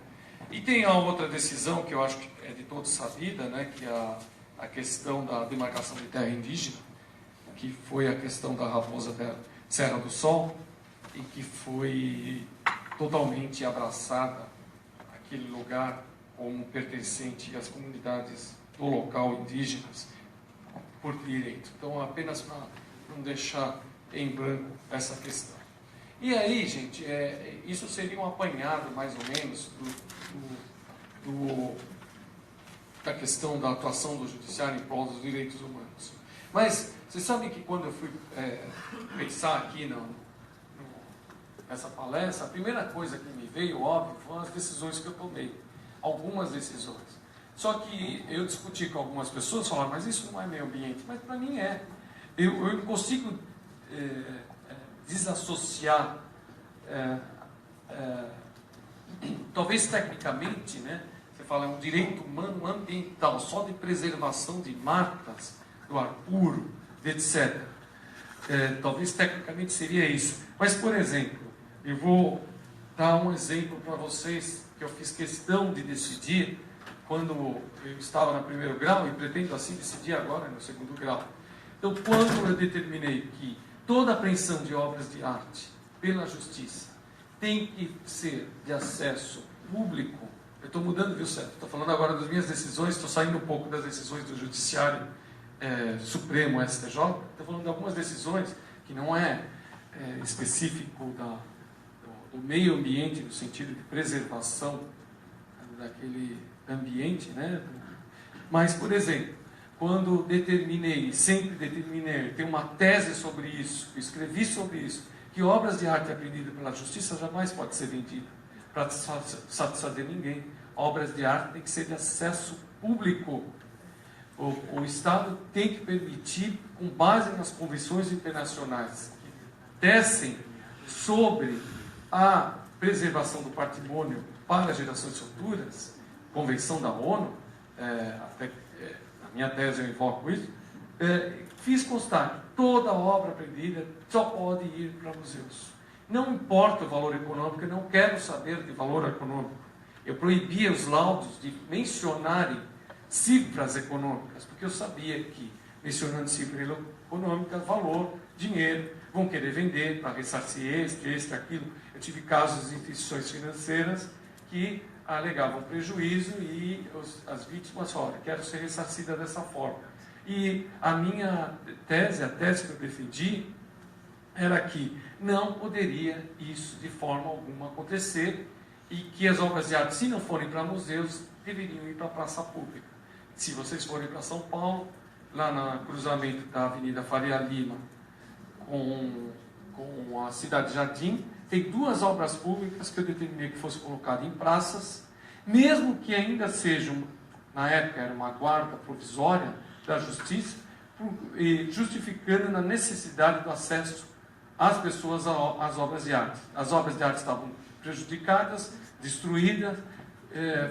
E tem a outra decisão que eu acho que é de todos sabida, né? Que é a questão da demarcação de terra indígena, que foi a questão da Raposa da Serra do Sol, e que foi totalmente abraçada aquele lugar como pertencente às comunidades do local indígenas por direito. Então, apenas para não deixar em branco essa questão. E aí, gente, isso seria um apanhado, mais ou menos, da questão da atuação do judiciário em prol dos direitos humanos. Mas, vocês sabem que quando eu fui pensar aqui nessa palestra, a primeira coisa que me veio, óbvio, foram as decisões que eu tomei. Algumas decisões. Só que eu discuti com algumas pessoas, falaram, mas isso não é meio ambiente. Mas para mim é. Eu não consigo desassociar, talvez tecnicamente, né? Você fala, é um direito humano ambiental, só de preservação de matas, do ar puro, etc. Talvez tecnicamente seria isso. Mas, por exemplo, eu vou dar um exemplo para vocês que eu fiz questão de decidir quando eu estava no primeiro grau e pretendo assim decidir agora no segundo grau. Então, quando eu determinei que toda apreensão de obras de arte pela Justiça tem que ser de acesso público, Eu estou mudando, viu, Sérgio? Estou falando agora das minhas decisões, estou saindo um pouco das decisões do Judiciário Supremo, STJ. Estou falando de algumas decisões que não é específico do meio ambiente, no sentido de preservação daquele ambiente, né? Mas, por exemplo, quando determinei, sempre determinei, tenho uma tese sobre isso, escrevi sobre isso, que obras de arte aprendidas pela justiça jamais pode ser vendida para satisfazer ninguém. Obras de arte têm que ser de acesso público. O Estado tem que permitir, com base nas convenções internacionais que tecem sobre a preservação do patrimônio para gerações futuras, Convenção da ONU, até na minha tese eu invoco isso, fiz constar que toda obra apreendida só pode ir para museus. Não importa o valor econômico, eu não quero saber de valor econômico. Eu proibia os laudos de mencionarem cifras econômicas, porque eu sabia que, mencionando cifras econômicas, valor, dinheiro, vão querer vender para ressarcir este, aquilo. Eu tive casos de instituições financeiras que alegavam prejuízo e as vítimas falaram, quero ser ressarcida dessa forma. E a minha tese, a tese que eu defendi, era que não poderia isso de forma alguma acontecer e que as obras de arte, se não forem para museus, deveriam ir para a praça pública. Se vocês forem para São Paulo, lá no cruzamento da Avenida Faria Lima com a Cidade Jardim, tem 2 obras públicas que eu determinei que fossem colocadas em praças, mesmo que ainda sejam, na época era uma guarda provisória da Justiça, justificando na necessidade do acesso às pessoas às obras de arte. As obras de arte estavam prejudicadas, destruídas,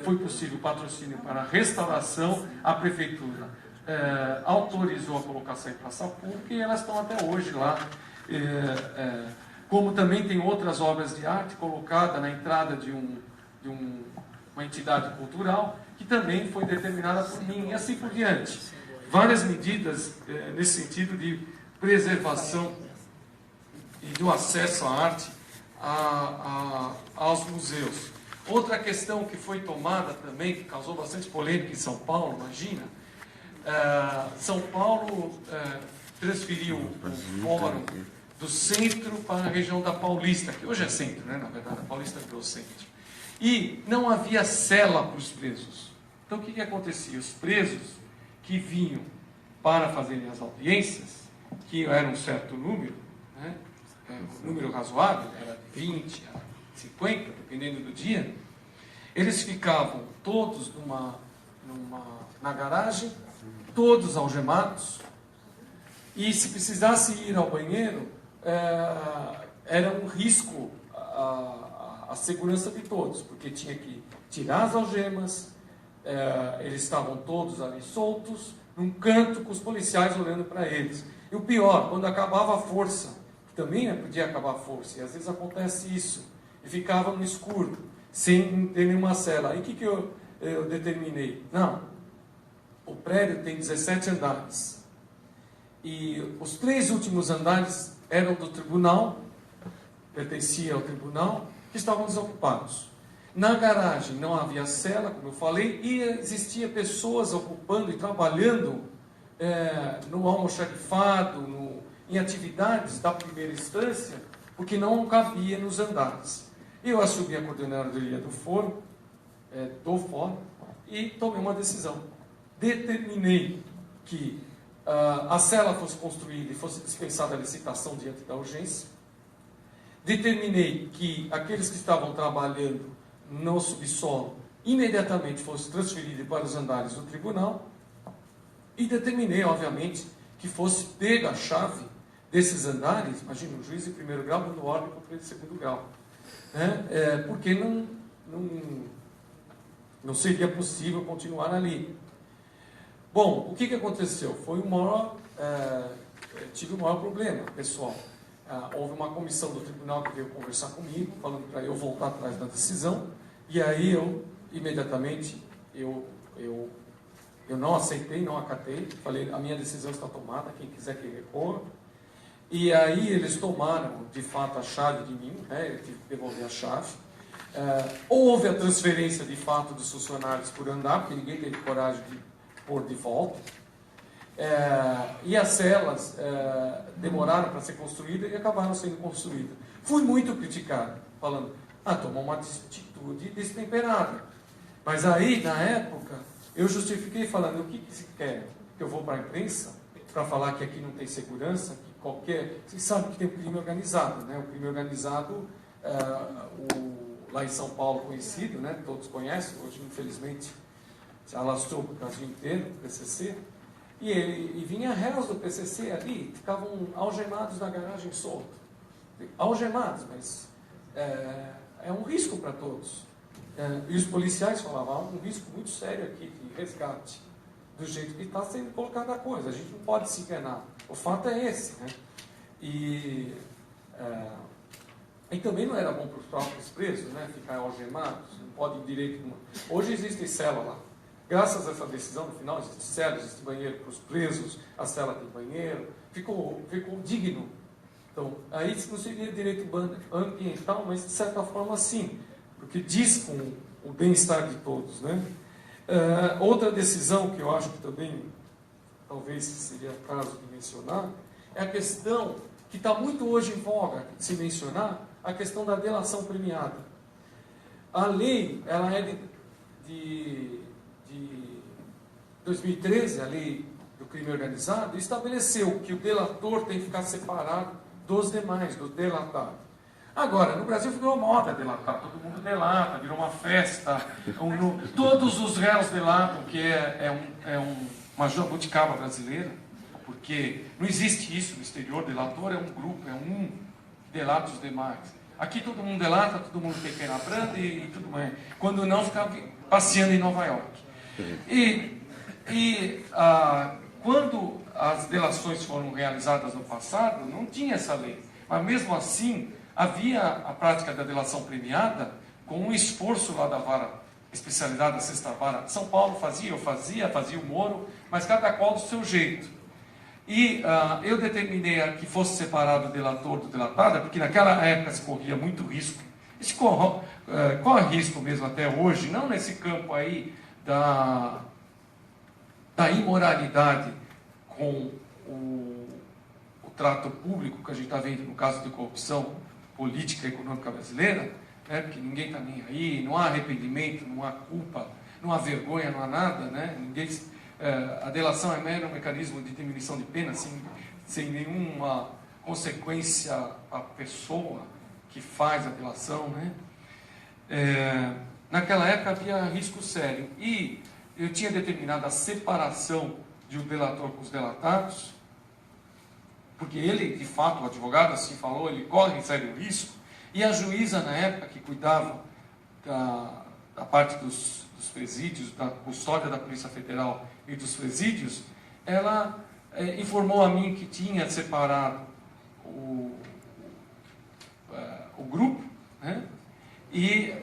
foi possível patrocínio para restauração, a Prefeitura autorizou a colocação em praça pública e elas estão até hoje lá. Como também tem outras obras de arte colocadas na entrada de uma entidade cultural, que também foi determinada por mim, e assim por diante. Várias medidas nesse sentido de preservação e do acesso à arte aos museus. Outra questão que foi tomada também, que causou bastante polêmica em São Paulo, imagina, São Paulo transferiu o fórum do centro para a região da Paulista, que hoje é centro, né? Na verdade, a Paulista virou centro. E não havia cela para os presos. Então, o que acontecia? Os presos que vinham para fazerem as audiências, que era um certo número, né? Um número razoável, era de 20 a 50, dependendo do dia, eles ficavam todos na garagem, todos algemados, e se precisasse ir ao banheiro, era um risco a segurança de todos, porque tinha que tirar as algemas, eles estavam todos ali soltos, num canto com os policiais olhando para eles. E o pior, quando acabava a força, que também podia acabar a força, e às vezes acontece isso, e ficava no escuro, sem ter nenhuma cela. Aí o que eu determinei? Não, o prédio tem 17 andares, e os 3 últimos andares eram do tribunal, pertencia ao tribunal, que estavam desocupados. Na garagem não havia cela, como eu falei, e existia pessoas ocupando e trabalhando no almoxarifado, em atividades da primeira instância, porque não cabia nos andares. Eu assumi a coordenadoria do fórum, e tomei uma decisão. Determinei que a cela fosse construída e fosse dispensada a licitação diante da urgência. Determinei que aqueles que estavam trabalhando no subsolo imediatamente fossem transferidos para os andares do tribunal. E determinei, obviamente, que fosse pega a chave desses andares, imagina, um juiz de primeiro grau dando ordem para o juiz de segundo grau. Porque não seria possível continuar ali. Bom, o que aconteceu? Tive o maior problema, pessoal. Houve uma comissão do tribunal que veio conversar comigo, falando para eu voltar atrás da decisão, e aí eu, imediatamente, eu não aceitei, não acatei, falei, a minha decisão está tomada, quem quiser que recorra. E aí eles tomaram, de fato, a chave de mim, eu tive que devolver a chave, Houve a transferência de fato dos funcionários por andar, porque ninguém teve coragem de pôr de volta. E as celas demoraram para ser construídas e acabaram sendo construídas. Fui muito criticado, falando, tomou uma atitude destemperada. Mas aí, na época, eu justifiquei falando, o que se quer? Que eu vou para a imprensa para falar que aqui não tem segurança, que qualquer... Vocês sabem que tem o crime organizado, né? O crime organizado, lá em São Paulo conhecido, né? Todos conhecem, hoje infelizmente se alastrou para o Brasil inteiro, o PCC, e vinha réus do PCC ali, ficavam algemados na garagem solto. Algemados, mas é um risco para todos. E os policiais falavam, um risco muito sério aqui de resgate, do jeito que está sendo colocada a coisa. A gente não pode se enganar. O fato é esse, né? E também não era bom para os próprios presos, né? Ficar algemados, não pode ir direito. Hoje existe cela lá. Graças a essa decisão, no final, existe cela, existe banheiro para os presos, a cela tem banheiro, ficou digno. Então, aí não seria direito ambiental, mas de certa forma sim, porque diz com o bem-estar de todos, né? Outra decisão que eu acho que também, talvez seria o caso de mencionar, é a questão que está muito hoje em voga de se mencionar, a questão da delação premiada. A lei, ela é de 2013, a lei do crime organizado, estabeleceu que o delator tem que ficar separado dos demais, do delatado. Agora, no Brasil virou moda delatar, todo mundo delata, virou uma festa, todos os réus delatam, que uma jabuticaba brasileira, porque não existe isso no exterior, delator é um grupo, é um que delata os demais. Aqui todo mundo delata, todo mundo tem pena branda e tudo mais. Quando não, ficava passeando em Nova York. Quando as delações foram realizadas no passado, não tinha essa lei. Mas mesmo assim, havia a prática da delação premiada com um esforço lá da vara especialidade da sexta vara. São Paulo fazia o Moro, mas cada qual do seu jeito. E eu determinei que fosse separado o delator do delatado, porque naquela época se corria muito risco. Corre risco mesmo até hoje, não nesse campo aí da imoralidade com o trato público que a gente está vendo no caso de corrupção política e econômica brasileira, né, porque ninguém está nem aí, não há arrependimento, não há culpa, não há vergonha, não há nada, né? A delação é mero mecanismo de diminuição de pena, sem nenhuma consequência à pessoa que faz a delação, né? Naquela época havia risco sério e eu tinha determinado a separação de um delator com os delatados, porque ele, de fato, o advogado assim falou, ele corre sério risco, e a juíza na época que cuidava da parte dos presídios, da custódia da Polícia Federal e dos presídios, ela informou a mim que tinha separado o grupo, né? E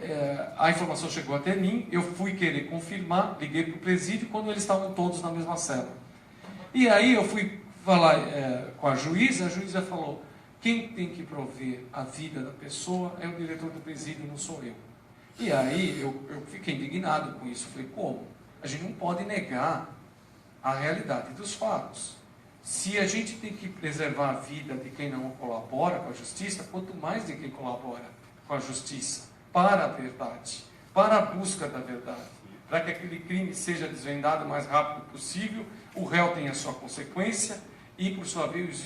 a informação chegou até mim, eu fui querer confirmar, liguei para o presídio quando eles estavam todos na mesma cela. E aí eu fui falar com a juíza falou, quem tem que prover a vida da pessoa é o diretor do presídio, não sou eu. E aí eu fiquei indignado com isso, falei, como? A gente não pode negar a realidade dos fatos. Se a gente tem que preservar a vida de quem não colabora com a justiça, quanto mais de quem colabora com a justiça, para a verdade, para a busca da verdade, para que aquele crime seja desvendado o mais rápido possível, o réu tenha a sua consequência e, por sua vez, o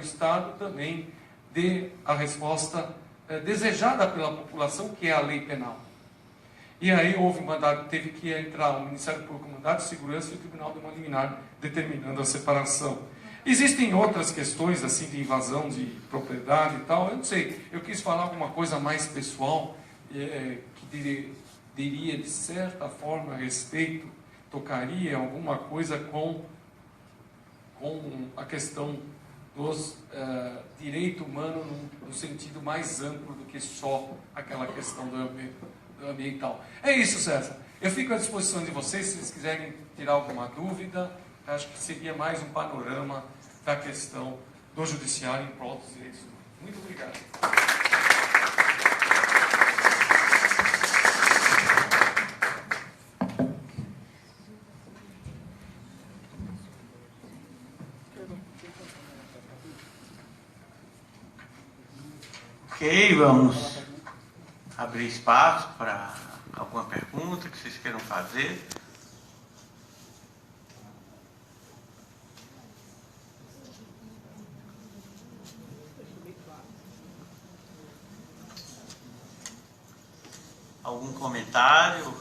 Estado também dê a resposta desejada pela população, que é a lei penal. E aí houve mandado, teve que entrar o Ministério Público, Mandado de Segurança e o Tribunal de uma liminar determinando a separação. Existem outras questões assim de invasão de propriedade e tal, eu não sei, eu quis falar alguma coisa mais pessoal, que diria de certa forma a respeito, tocaria alguma coisa com a questão dos direito humano no sentido mais amplo do que só aquela questão do ambiental. É isso, César. Eu fico à disposição de vocês, se vocês quiserem tirar alguma dúvida, acho que seria mais um panorama da questão do judiciário em prol dos direitos humanos. Muito obrigado. Ok, vamos abrir espaço para alguma pergunta que vocês queiram fazer. Algum comentário?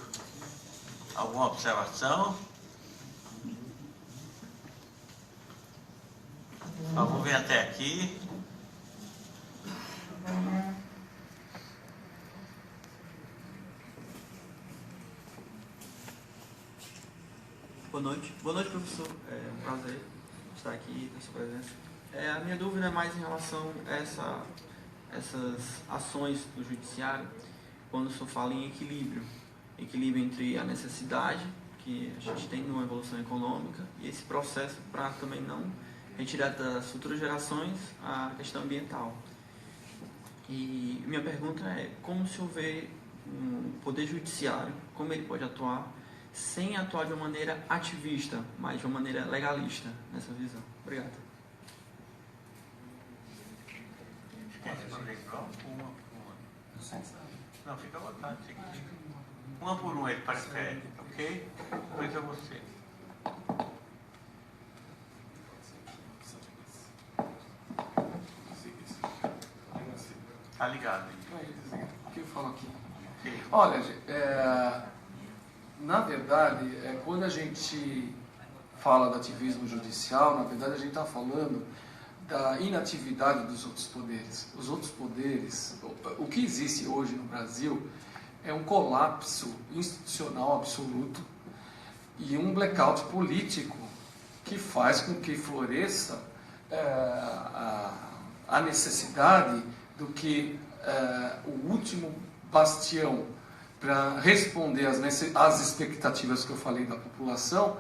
Alguma observação? Vamos ver até aqui. Boa noite, professor. É um prazer estar aqui na sua presença. A minha dúvida é mais em relação a essas ações do judiciário, quando o senhor fala em equilíbrio entre a necessidade que a gente tem numa evolução econômica e esse processo para também não retirar das futuras gerações a questão ambiental. E minha pergunta é, como o senhor vê o poder judiciário, como ele pode atuar sem atuar de uma maneira ativista, mas de uma maneira legalista nessa visão? Obrigado. Não, fica à vontade. Uma por uma ele prefere, ok? Depois é você. Tá ligado aí. O que eu falo aqui? Okay. Olha, na verdade, quando a gente fala do ativismo judicial, na verdade a gente está falando da inatividade dos outros poderes. Os outros poderes, o que existe hoje no Brasil é um colapso institucional absoluto e um blackout político que faz com que floresça a necessidade do que o último bastião para responder às expectativas que eu falei da população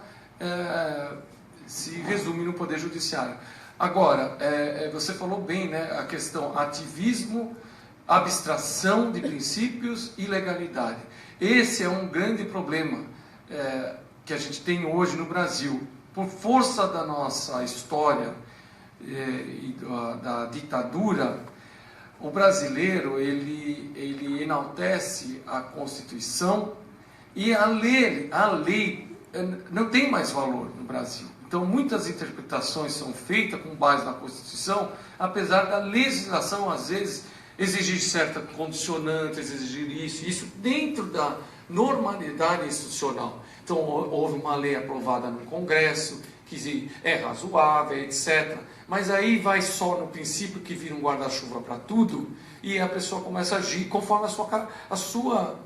se resume no Poder Judiciário. Agora, você falou bem, né, a questão ativismo, abstração de princípios e legalidade. Esse é um grande problema que a gente tem hoje no Brasil. Por força da nossa história e da ditadura, o brasileiro ele enaltece a Constituição e a lei não tem mais valor no Brasil. Então, muitas interpretações são feitas com base na Constituição, apesar da legislação, às vezes, exigir certa condicionante, exigir isso dentro da normalidade institucional. Então, houve uma lei aprovada no Congresso, que é razoável, etc. Mas aí vai só no princípio que vira um guarda-chuva para tudo e a pessoa começa a agir conforme a sua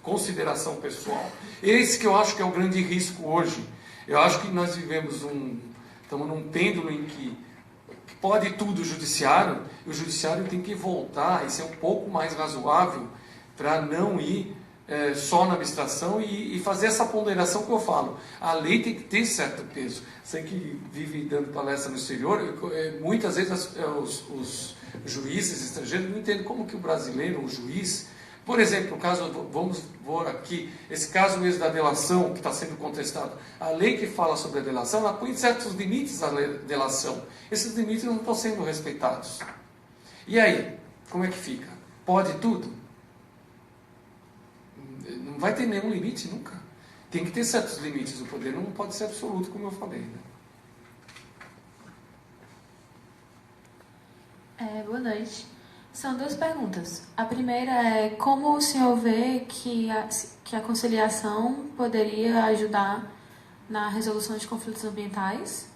consideração pessoal. Esse que eu acho que é o grande risco hoje. Eu acho que nós estamos num pêndulo em que pode tudo o judiciário, e o judiciário tem que voltar e ser um pouco mais razoável para não ir só na abstração e fazer essa ponderação que eu falo. A lei tem que ter certo peso. Você que vive dando palestra no exterior, muitas vezes os juízes estrangeiros não entendem como que o brasileiro, o juiz... Por exemplo, vamos ver aqui, esse caso mesmo da delação que está sendo contestado. A lei que fala sobre a delação, ela põe certos limites à delação. Esses limites não estão sendo respeitados. E aí, como é que fica? Pode tudo? Não vai ter nenhum limite nunca. Tem que ter certos limites. O poder não pode ser absoluto, como eu falei, né? Boa noite. São duas perguntas. A primeira é como o senhor vê que a conciliação poderia ajudar na resolução de conflitos ambientais,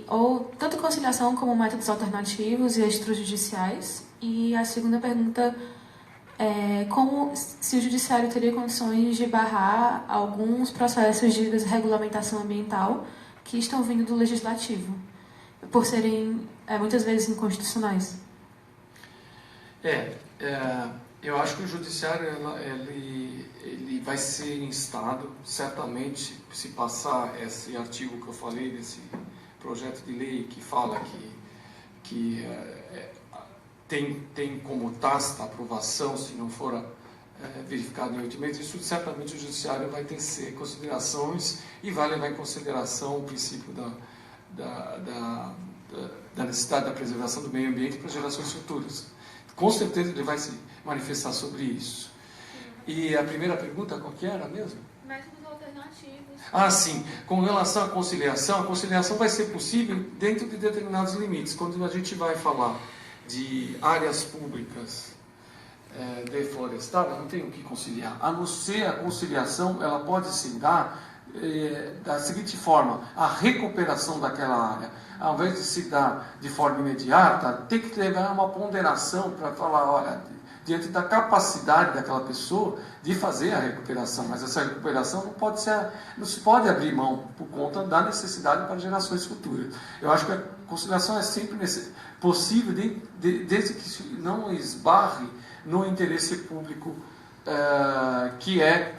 ou tanto conciliação como métodos alternativos e extrajudiciais. E a segunda pergunta é se o judiciário teria condições de barrar alguns processos de desregulamentação ambiental que estão vindo do legislativo, por serem muitas vezes inconstitucionais. Eu acho que o judiciário ele vai ser instado, certamente, se passar esse artigo que eu falei, desse projeto de lei que fala que tem como tácita aprovação, se não for verificado em 8 meses, isso certamente o judiciário vai ter considerações e vai levar em consideração o princípio da necessidade da preservação do meio ambiente para gerações futuras. Com certeza ele vai se manifestar sobre isso. E a primeira pergunta, qual que era mesmo? Métodos alternativos. Ah, sim. Com relação à conciliação, a conciliação vai ser possível dentro de determinados limites. Quando a gente vai falar de áreas públicas deflorestadas, não tem o que conciliar. A não ser a conciliação, ela pode se dar da seguinte forma: a recuperação daquela área, ao invés de se dar de forma imediata, tem que levar uma ponderação para falar, olha, diante da capacidade daquela pessoa de fazer a recuperação, mas essa recuperação não se pode abrir mão por conta da necessidade para gerações futuras. Eu acho que a conciliação é sempre possível desde que não esbarre no interesse público que é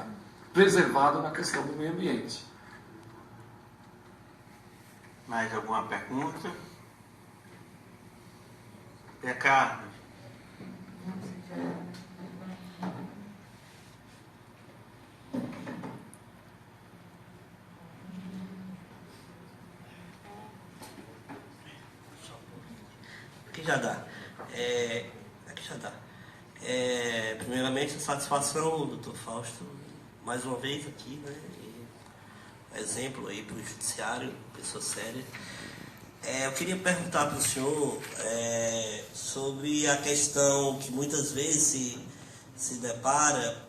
preservado na questão do meio ambiente. Mais alguma pergunta? Ricardo. Aqui já dá. Aqui já dá. Primeiramente, a satisfação, doutor Fausto, mais uma vez aqui, né? Exemplo aí para o judiciário, pessoa séria. Eu queria perguntar para o senhor sobre a questão que muitas vezes se depara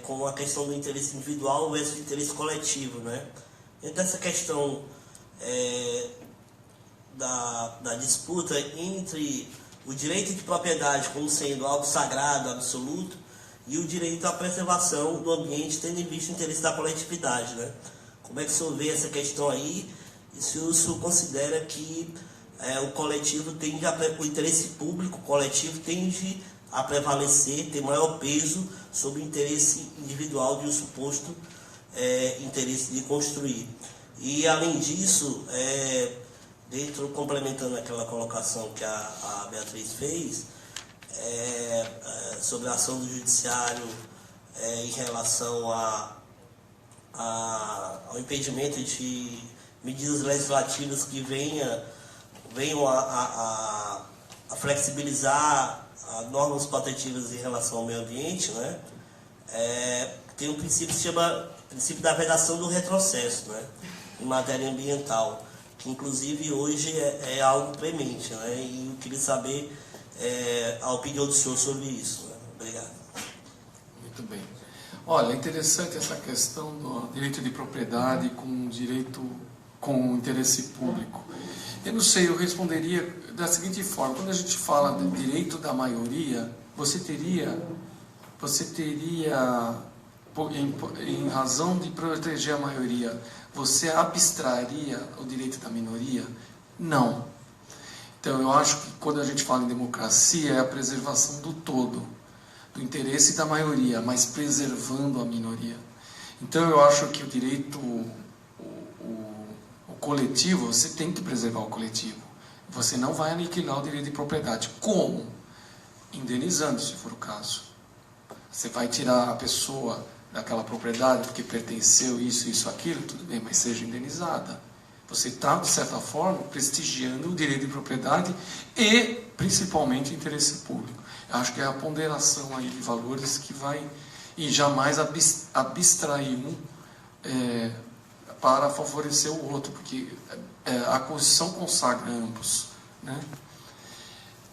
com a questão do interesse individual versus o interesse coletivo, né? Dentro dessa questão da disputa entre o direito de propriedade como sendo algo sagrado, absoluto, e o direito à preservação do ambiente, tendo em vista o interesse da coletividade, né? Como é que o senhor vê essa questão aí? E se o senhor considera que o coletivo tende o interesse público coletivo tende a prevalecer, ter maior peso sobre o interesse individual de um suposto interesse de construir? E além disso, complementando aquela colocação que a Beatriz fez, sobre a ação do judiciário em relação ao impedimento de medidas legislativas que venham a flexibilizar normas protetivas em relação ao meio ambiente, né? Tem um princípio que se chama princípio da vedação do retrocesso, né? Em matéria ambiental, que inclusive hoje é algo premente, né? E eu queria saber a opinião do senhor sobre isso, né? Obrigado. Muito bem. Olha, é interessante essa questão do direito de propriedade com interesse público. Eu não sei, eu responderia da seguinte forma: quando a gente fala do direito da maioria, você teria em razão de proteger a maioria, você abstraria o direito da minoria? Não. Então, eu acho que quando a gente fala em democracia, é a preservação do todo, do interesse da maioria, mas preservando a minoria. Então, eu acho que o direito, o coletivo, você tem que preservar o coletivo. Você não vai aniquilar o direito de propriedade. Como? Indenizando, se for o caso. Você vai tirar a pessoa daquela propriedade porque pertenceu isso, aquilo, tudo bem, mas seja indenizada. Você está, de certa forma, prestigiando o direito de propriedade e, principalmente, o interesse público. Eu acho que é a ponderação aí de valores que vai, e jamais abstrair um para favorecer o outro, porque a Constituição consagra ambos, né?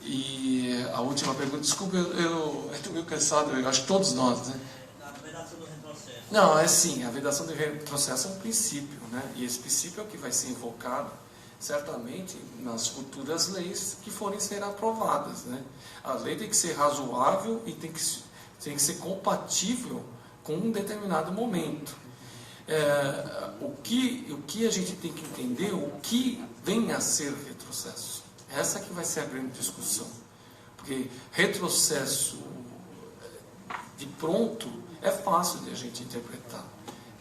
E a última pergunta, desculpa, eu estou meio cansado, eu acho que todos nós, né? A vedação do retrocesso. Não, sim, a vedação do retrocesso é um princípio, né? E esse princípio é o que vai ser invocado, certamente, nas futuras leis que forem ser aprovadas, né? A lei tem que ser razoável e tem que ser compatível com um determinado momento. O que a gente tem que entender, o que vem a ser retrocesso. Essa que vai ser a grande discussão. Porque retrocesso de pronto é fácil de a gente interpretar.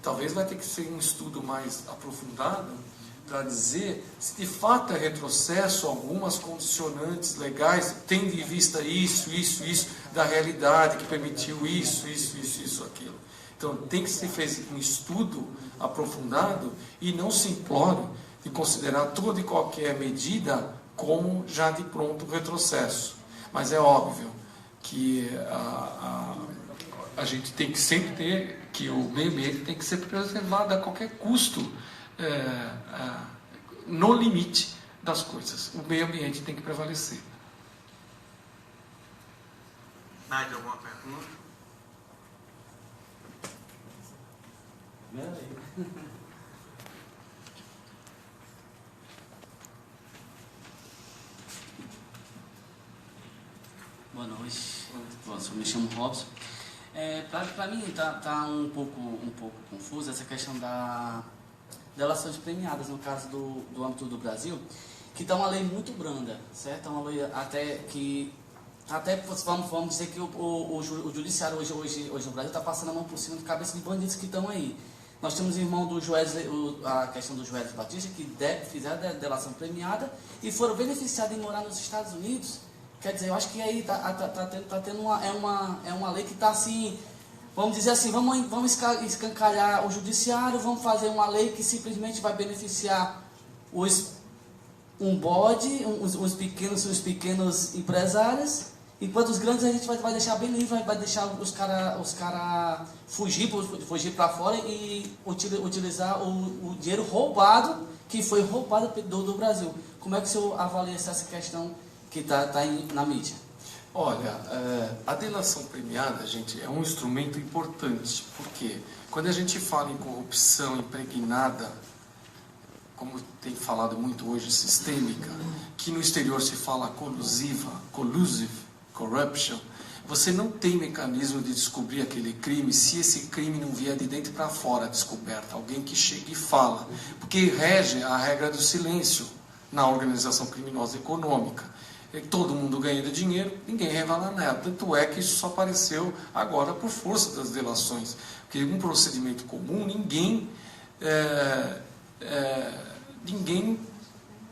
Talvez vai ter que ser um estudo mais aprofundado para dizer se de fato é retrocesso algumas condicionantes legais, tendo em vista isso, da realidade que permitiu isso, aquilo. Então tem que ser feito um estudo aprofundado e não simplório de considerar toda e qualquer medida como já de pronto retrocesso. Mas é óbvio que a gente tem que sempre ter que o meio ambiente tem que ser preservado a qualquer custo, no limite das coisas. O meio ambiente tem que prevalecer. Mais alguma pergunta? Boa noite. Eu me chamo Robson. Para mim tá um pouco confuso essa questão da delações premiadas, no caso do âmbito do Brasil, que está uma lei muito branda, certo? É uma lei até vamos dizer que o judiciário hoje no Brasil está passando a mão por cima de cabeça de bandidos que estão aí. Nós temos o irmão do Joesley, a questão do Joesley Batista, que fizeram a delação premiada e foram beneficiados em morar nos Estados Unidos. Quer dizer, eu acho que aí tá tendo uma lei que está assim, vamos dizer assim, vamos escancalhar o judiciário, vamos fazer uma lei que simplesmente vai beneficiar os pequenos empresários, enquanto os grandes a gente vai deixar bem livre, vai deixar os cara fugir para fora e utilizar o dinheiro roubado, que foi roubado do Brasil. Como é que o senhor avalia essa questão que está na mídia? Olha, a delação premiada, gente, é um instrumento importante, porque quando a gente fala em corrupção impregnada, como tem falado muito hoje, sistêmica, que no exterior se fala collusive corruption, você não tem mecanismo de descobrir aquele crime se esse crime não vier de dentro para fora descoberto, alguém que chega e fala, porque rege a regra do silêncio na organização criminosa econômica. Todo mundo ganhando dinheiro, ninguém revela nada. Tanto é que isso só apareceu agora por força das delações. Porque um procedimento comum, ninguém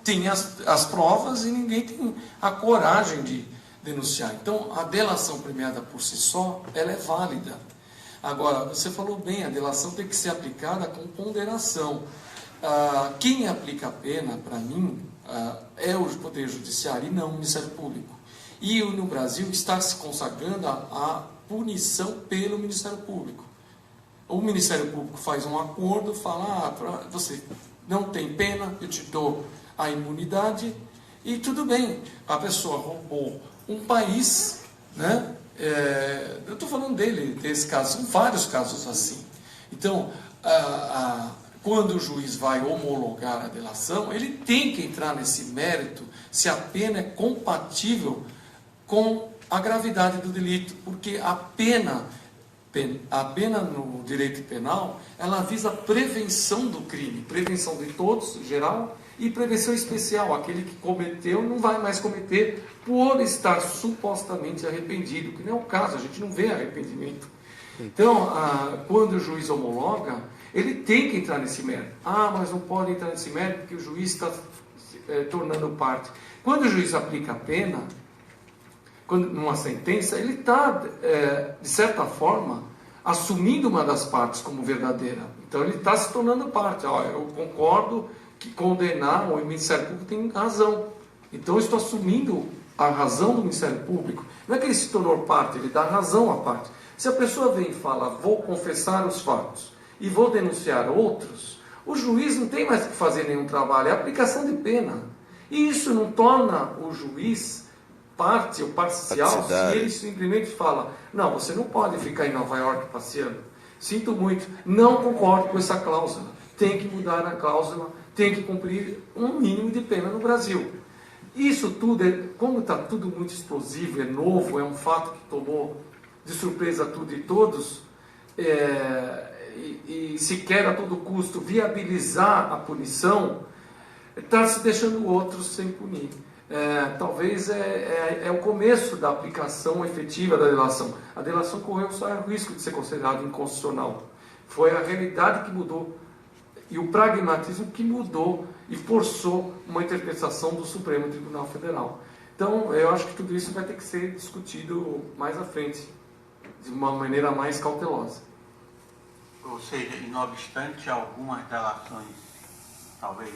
tem as provas e ninguém tem a coragem de denunciar. Então, a delação premiada por si só, ela é válida. Agora, você falou bem, a delação tem que ser aplicada com ponderação. Quem aplica a pena, para mim, é o Poder Judiciário e não o Ministério Público. E no Brasil está se consagrando a punição pelo Ministério Público. O Ministério Público faz um acordo, fala, você não tem pena, eu te dou a imunidade, e tudo bem, a pessoa roubou um país, né? Eu estou falando desse caso, são vários casos assim. Então, quando o juiz vai homologar a delação, ele tem que entrar nesse mérito se a pena é compatível com a gravidade do delito, porque a pena no direito penal, ela visa prevenção do crime, prevenção de todos, em geral, e prevenção especial, aquele que cometeu não vai mais cometer por estar supostamente arrependido, que não é o caso, a gente não vê arrependimento. Então, quando o juiz homologa, ele tem que entrar nesse mérito. Mas não pode entrar nesse mérito porque o juiz está tornando parte. Quando o juiz aplica a pena, numa sentença, ele está, de certa forma, assumindo uma das partes como verdadeira. Então, ele está se tornando parte. Eu concordo que condenar o Ministério Público tem razão. Então, eu estou assumindo a razão do Ministério Público. Não é que ele se tornou parte, ele dá razão à parte. Se a pessoa vem e fala, vou confessar os fatos e vou denunciar outros, o juiz não tem mais que fazer nenhum trabalho, é aplicação de pena. E isso não torna o juiz parte ou parcial se ele simplesmente fala, não, você não pode ficar em Nova York passeando. Sinto muito, não concordo com essa cláusula. Tem que mudar a cláusula, tem que cumprir um mínimo de pena no Brasil. Isso tudo, como está tudo muito explosivo, é novo, é um fato que tomou de surpresa tudo e todos, e se quer a todo custo viabilizar a punição, está se deixando outros sem punir. Talvez é o começo da aplicação efetiva da delação. A delação correu só o risco de ser considerada inconstitucional. Foi a realidade que mudou e o pragmatismo que mudou e forçou uma interpretação do Supremo Tribunal Federal. Então, eu acho que tudo isso vai ter que ser discutido mais à frente, de uma maneira mais cautelosa. Ou seja, e não obstante algumas delações talvez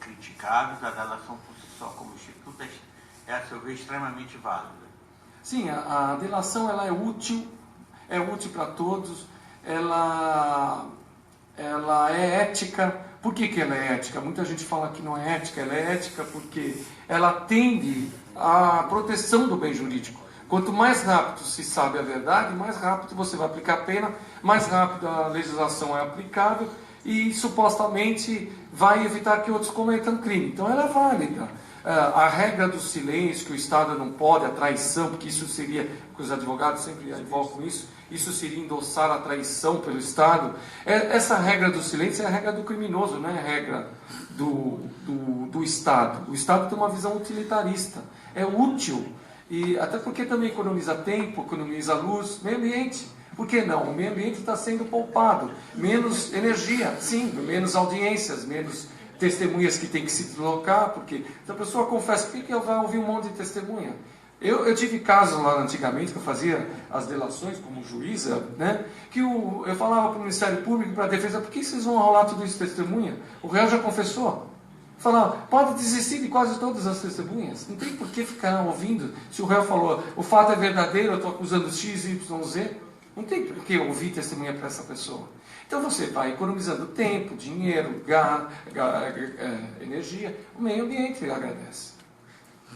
criticáveis, a delação por si só como instituto, é a seu ver, extremamente válida. Sim, a delação ela é útil para todos, ela é ética. Por que ela é ética? Muita gente fala que não é ética. Ela é ética porque ela atende à proteção do bem jurídico. Quanto mais rápido se sabe a verdade, mais rápido você vai aplicar a pena, mais rápido a legislação é aplicável e supostamente vai evitar que outros cometam crime. Então ela é válida. A regra do silêncio, que o Estado não pode, a traição, porque isso seria, porque os advogados sempre invocam isso seria endossar a traição pelo Estado. Essa regra do silêncio é a regra do criminoso, não é a regra do Estado. O Estado tem uma visão utilitarista, é útil, e até porque também economiza tempo, economiza luz, meio ambiente. Por que não? O meio ambiente está sendo poupado, menos energia, sim, menos audiências, menos testemunhas que tem que se deslocar, porque se a pessoa confessa, por que eu vou ouvir um monte de testemunha? Eu tive casos lá antigamente, que eu fazia as delações como juíza, né, que eu falava para o Ministério Público, para a defesa, por que vocês vão arrolar tudo isso de testemunha? O réu já confessou. Falava, pode desistir de quase todas as testemunhas. Não tem por que ficar ouvindo. Se o réu falou, o fato é verdadeiro, eu estou acusando X, Y, Z, não tem por que ouvir testemunha para essa pessoa. Então você vai economizando tempo, dinheiro, energia, o meio ambiente agradece.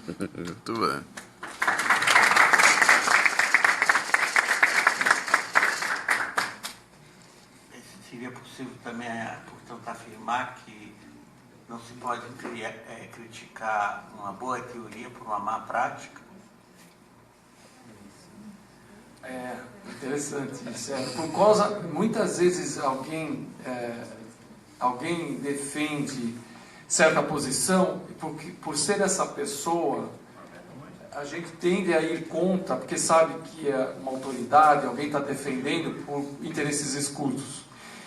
Muito bem. Seria possível também, portanto, afirmar que não se pode criticar uma boa teoria por uma má prática? É interessante isso. Por causa, muitas vezes alguém defende certa posição e por ser essa pessoa a gente tende a ir contra, porque sabe que é uma autoridade, alguém está defendendo por interesses escusos.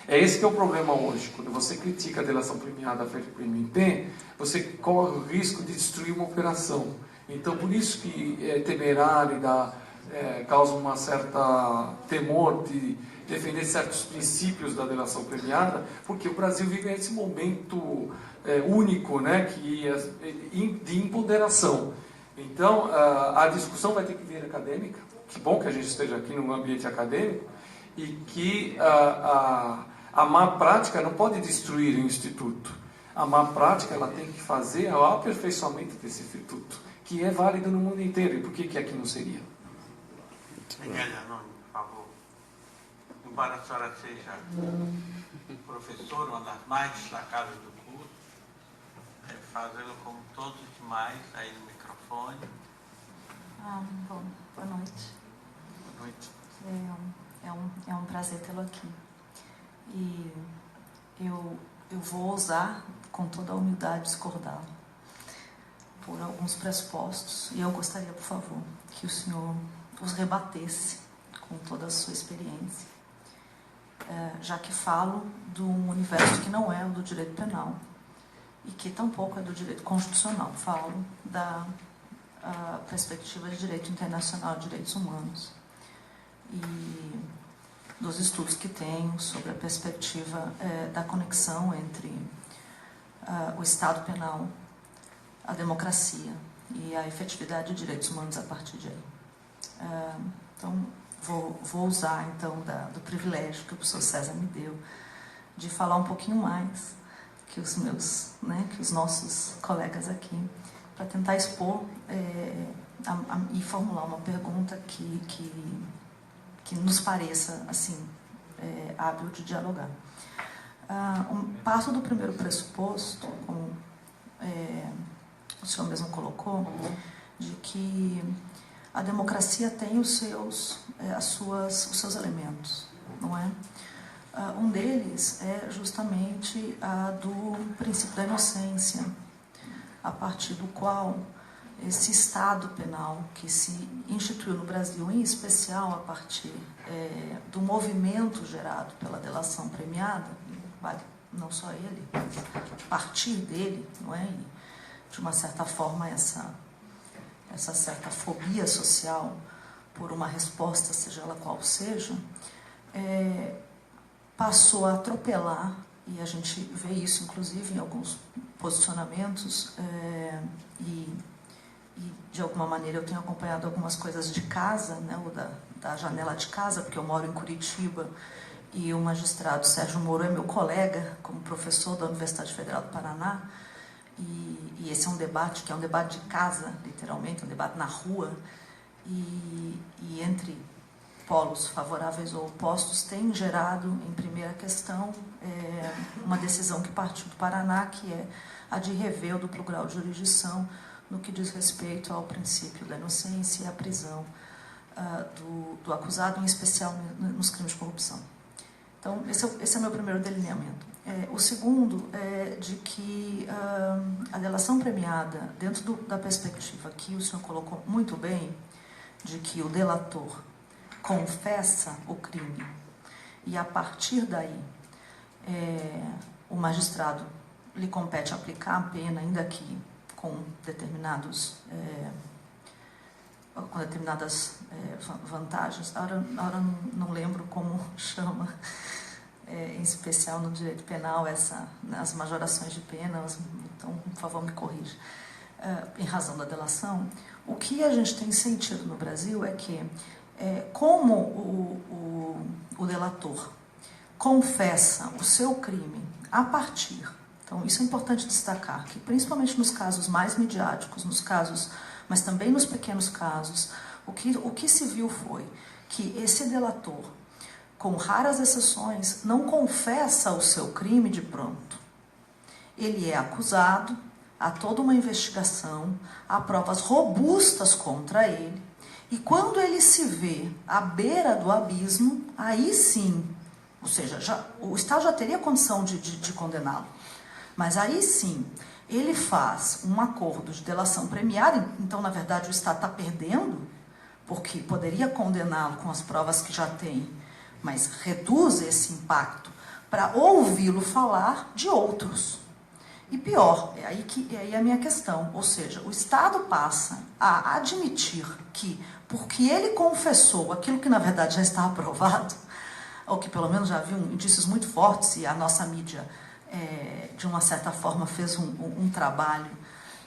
É esse que é o problema hoje. Quando você critica a delação premiada feita pelo MP, você corre o risco de destruir uma operação. Então, por isso que é temerário e causa uma certa temor de defender certos princípios da delação premiada, porque o Brasil vive esse momento único, né, de empoderação. Então, a discussão vai ter que vir acadêmica. Que bom que a gente esteja aqui num ambiente acadêmico e que a má prática não pode destruir o instituto. A má prática ela tem que fazer o aperfeiçoamento desse instituto, que é válido no mundo inteiro. E por que aqui não seria? Miguel Anônimo, por favor. Embora a senhora seja professora, uma das mais destacadas do curso, fazê-lo como todos os demais, aí no microfone. Bom, boa noite. Boa noite. É um prazer tê-lo aqui. E eu vou ousar, com toda a humildade, discordar por alguns pressupostos. E eu gostaria, por favor, que o senhor os rebatesse com toda a sua experiência, já que falo de um universo que não é o do direito penal e que tampouco é do direito constitucional. Falo da perspectiva de direito internacional de direitos humanos e dos estudos que tenho sobre a perspectiva da conexão entre o Estado penal, a democracia e a efetividade de direitos humanos a partir de aí. Então, vou usar então do privilégio que o professor César me deu de falar um pouquinho mais que os meus, que os nossos colegas aqui, para tentar expor e formular uma pergunta que nos pareça assim hábil de dialogar. Parto do primeiro pressuposto, como o senhor mesmo colocou, de que a democracia tem os seus elementos, não é? Um deles é justamente a do princípio da inocência, a partir do qual esse Estado penal que se instituiu no Brasil, em especial a partir do movimento gerado pela delação premiada, vale não só ele, mas a partir dele, não é? E, de uma certa forma, essa certa fobia social por uma resposta, seja ela qual seja, passou a atropelar e a gente vê isso, inclusive, em alguns posicionamentos, e de alguma maneira eu tenho acompanhado algumas coisas de casa, né, ou da janela de casa, porque eu moro em Curitiba, e o magistrado Sérgio Moro é meu colega, como professor da Universidade Federal do Paraná, e esse é um debate que é um debate de casa, literalmente, um debate na rua, e entre polos favoráveis ou opostos, tem gerado, em primeira questão, uma decisão que partiu do Paraná, que é a de rever o duplo grau de jurisdição no que diz respeito ao princípio da inocência e à prisão do acusado, em especial nos crimes de corrupção. Então, esse é o meu primeiro delineamento. O segundo é de que a delação premiada, dentro da perspectiva que o senhor colocou muito bem, de que o delator confessa o crime e, a partir daí, o magistrado lhe compete aplicar a pena, ainda que com determinadas vantagens. Agora não lembro como chama, em especial no direito penal, as majorações de penas, então, por favor, me corrija. Em razão da delação, o que a gente tem sentido no Brasil é que, como o delator confessa o seu crime a partir... Então, isso é importante destacar, que principalmente nos casos mais midiáticos, mas também nos pequenos casos, o que se viu foi que esse delator, com raras exceções, não confessa o seu crime de pronto. Ele é acusado, há toda uma investigação, há provas robustas contra ele, e quando ele se vê à beira do abismo, aí sim, ou seja, o Estado já teria condição de condená-lo. Mas aí sim, ele faz um acordo de delação premiada, então, na verdade, o Estado está perdendo, porque poderia condená-lo com as provas que já tem, mas reduz esse impacto para ouvi-lo falar de outros. E pior, é aí a minha questão, ou seja, o Estado passa a admitir que, porque ele confessou aquilo que, na verdade, já estava provado, ou que pelo menos já havia indícios muito fortes, e a nossa mídia... de uma certa forma, fez um trabalho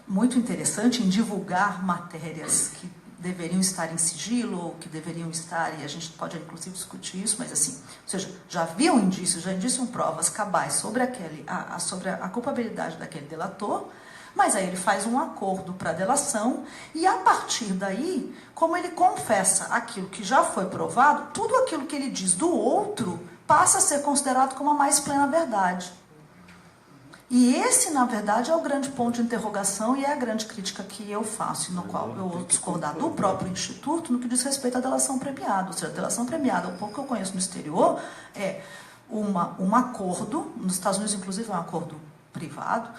muito interessante em divulgar matérias que deveriam estar em sigilo, ou que deveriam estar, e a gente pode, inclusive, discutir isso, mas assim, ou seja, já haviam indícios, já indiciam provas cabais sobre a culpabilidade daquele delator, mas aí ele faz um acordo para a delação, e a partir daí, como ele confessa aquilo que já foi provado, tudo aquilo que ele diz do outro passa a ser considerado como a mais plena verdade. E esse, na verdade, é o grande ponto de interrogação e é a grande crítica que eu faço, no qual eu vou discordar do próprio Instituto no que diz respeito à delação premiada. Ou seja, a delação premiada, o pouco que eu conheço no exterior, é um acordo, nos Estados Unidos, inclusive, é um acordo privado,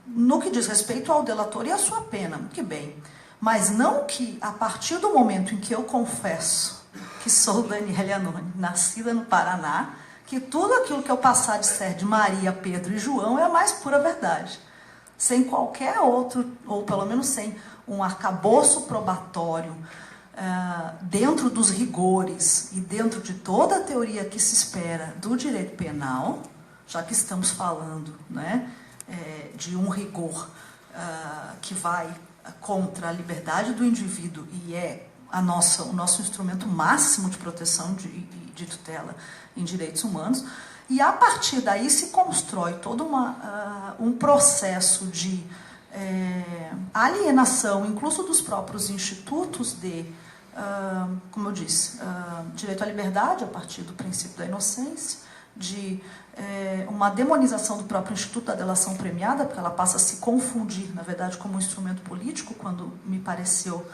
no que diz respeito ao delator e à sua pena, que bem. Mas não que, a partir do momento em que eu confesso que sou Daniele Anoni, nascida no Paraná, que tudo aquilo que eu passar de ser de Maria, Pedro e João é a mais pura verdade. Sem qualquer outro, ou pelo menos sem um arcabouço probatório, dentro dos rigores e dentro de toda a teoria que se espera do direito penal, já que estamos falando, né, de um rigor que vai contra a liberdade do indivíduo e é o nosso instrumento máximo de proteção de tutela em direitos humanos, e a partir daí se constrói todo um processo de alienação, incluso dos próprios institutos como eu disse, direito à liberdade a partir do princípio da inocência, de uma demonização do próprio Instituto da Delação Premiada, porque ela passa a se confundir, na verdade, como um instrumento político, quando me pareceu,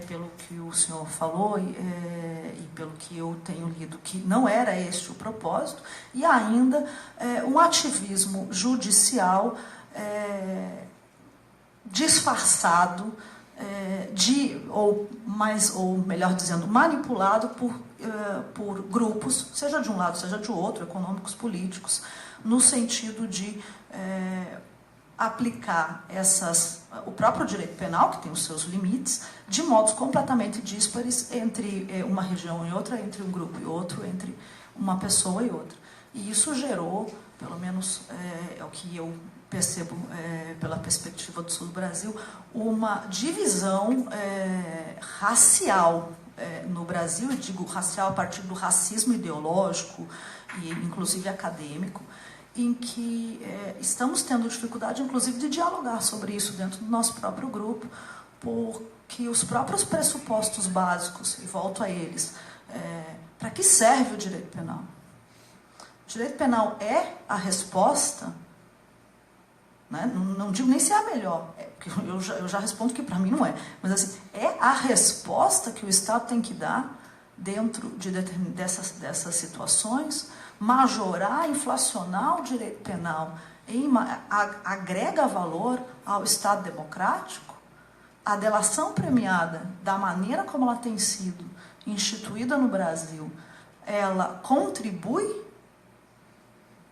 pelo que o senhor falou e pelo que eu tenho lido, que não era este o propósito, e ainda um ativismo judicial disfarçado, ou melhor dizendo, manipulado por grupos, seja de um lado, seja de outro, econômicos, políticos, no sentido de aplicar o próprio direito penal, que tem os seus limites, de modos completamente díspares entre uma região e outra, entre um grupo e outro, entre uma pessoa e outra. E isso gerou, pelo menos é o que eu percebo pela perspectiva do sul do Brasil, uma divisão racial no Brasil, eu digo racial a partir do racismo ideológico e inclusive acadêmico, em que estamos tendo dificuldade, inclusive, de dialogar sobre isso dentro do nosso próprio grupo, porque os próprios pressupostos básicos, e volto a eles, para que serve o direito penal? O direito penal é a resposta, né? Não digo nem se é a melhor, porque eu já respondo que para mim não é, mas assim, é a resposta que o Estado tem que dar dentro dessas situações, majorar, inflacionar o direito penal, agrega valor ao Estado democrático. A delação premiada, da maneira como ela tem sido instituída no Brasil, ela contribui.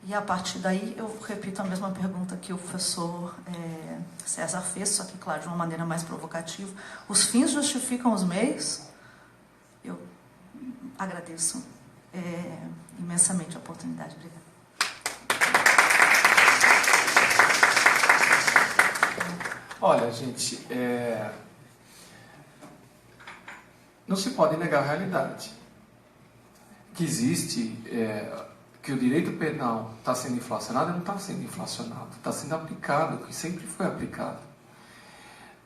E a partir daí eu repito a mesma pergunta que o professor César fez, só que, claro, de uma maneira mais provocativa. Os fins justificam os meios? Eu agradeço imensamente a oportunidade. Obrigada. Olha, gente, não se pode negar a realidade. Que existe, que o direito penal está sendo inflacionado, não está sendo inflacionado, está sendo aplicado, que sempre foi aplicado.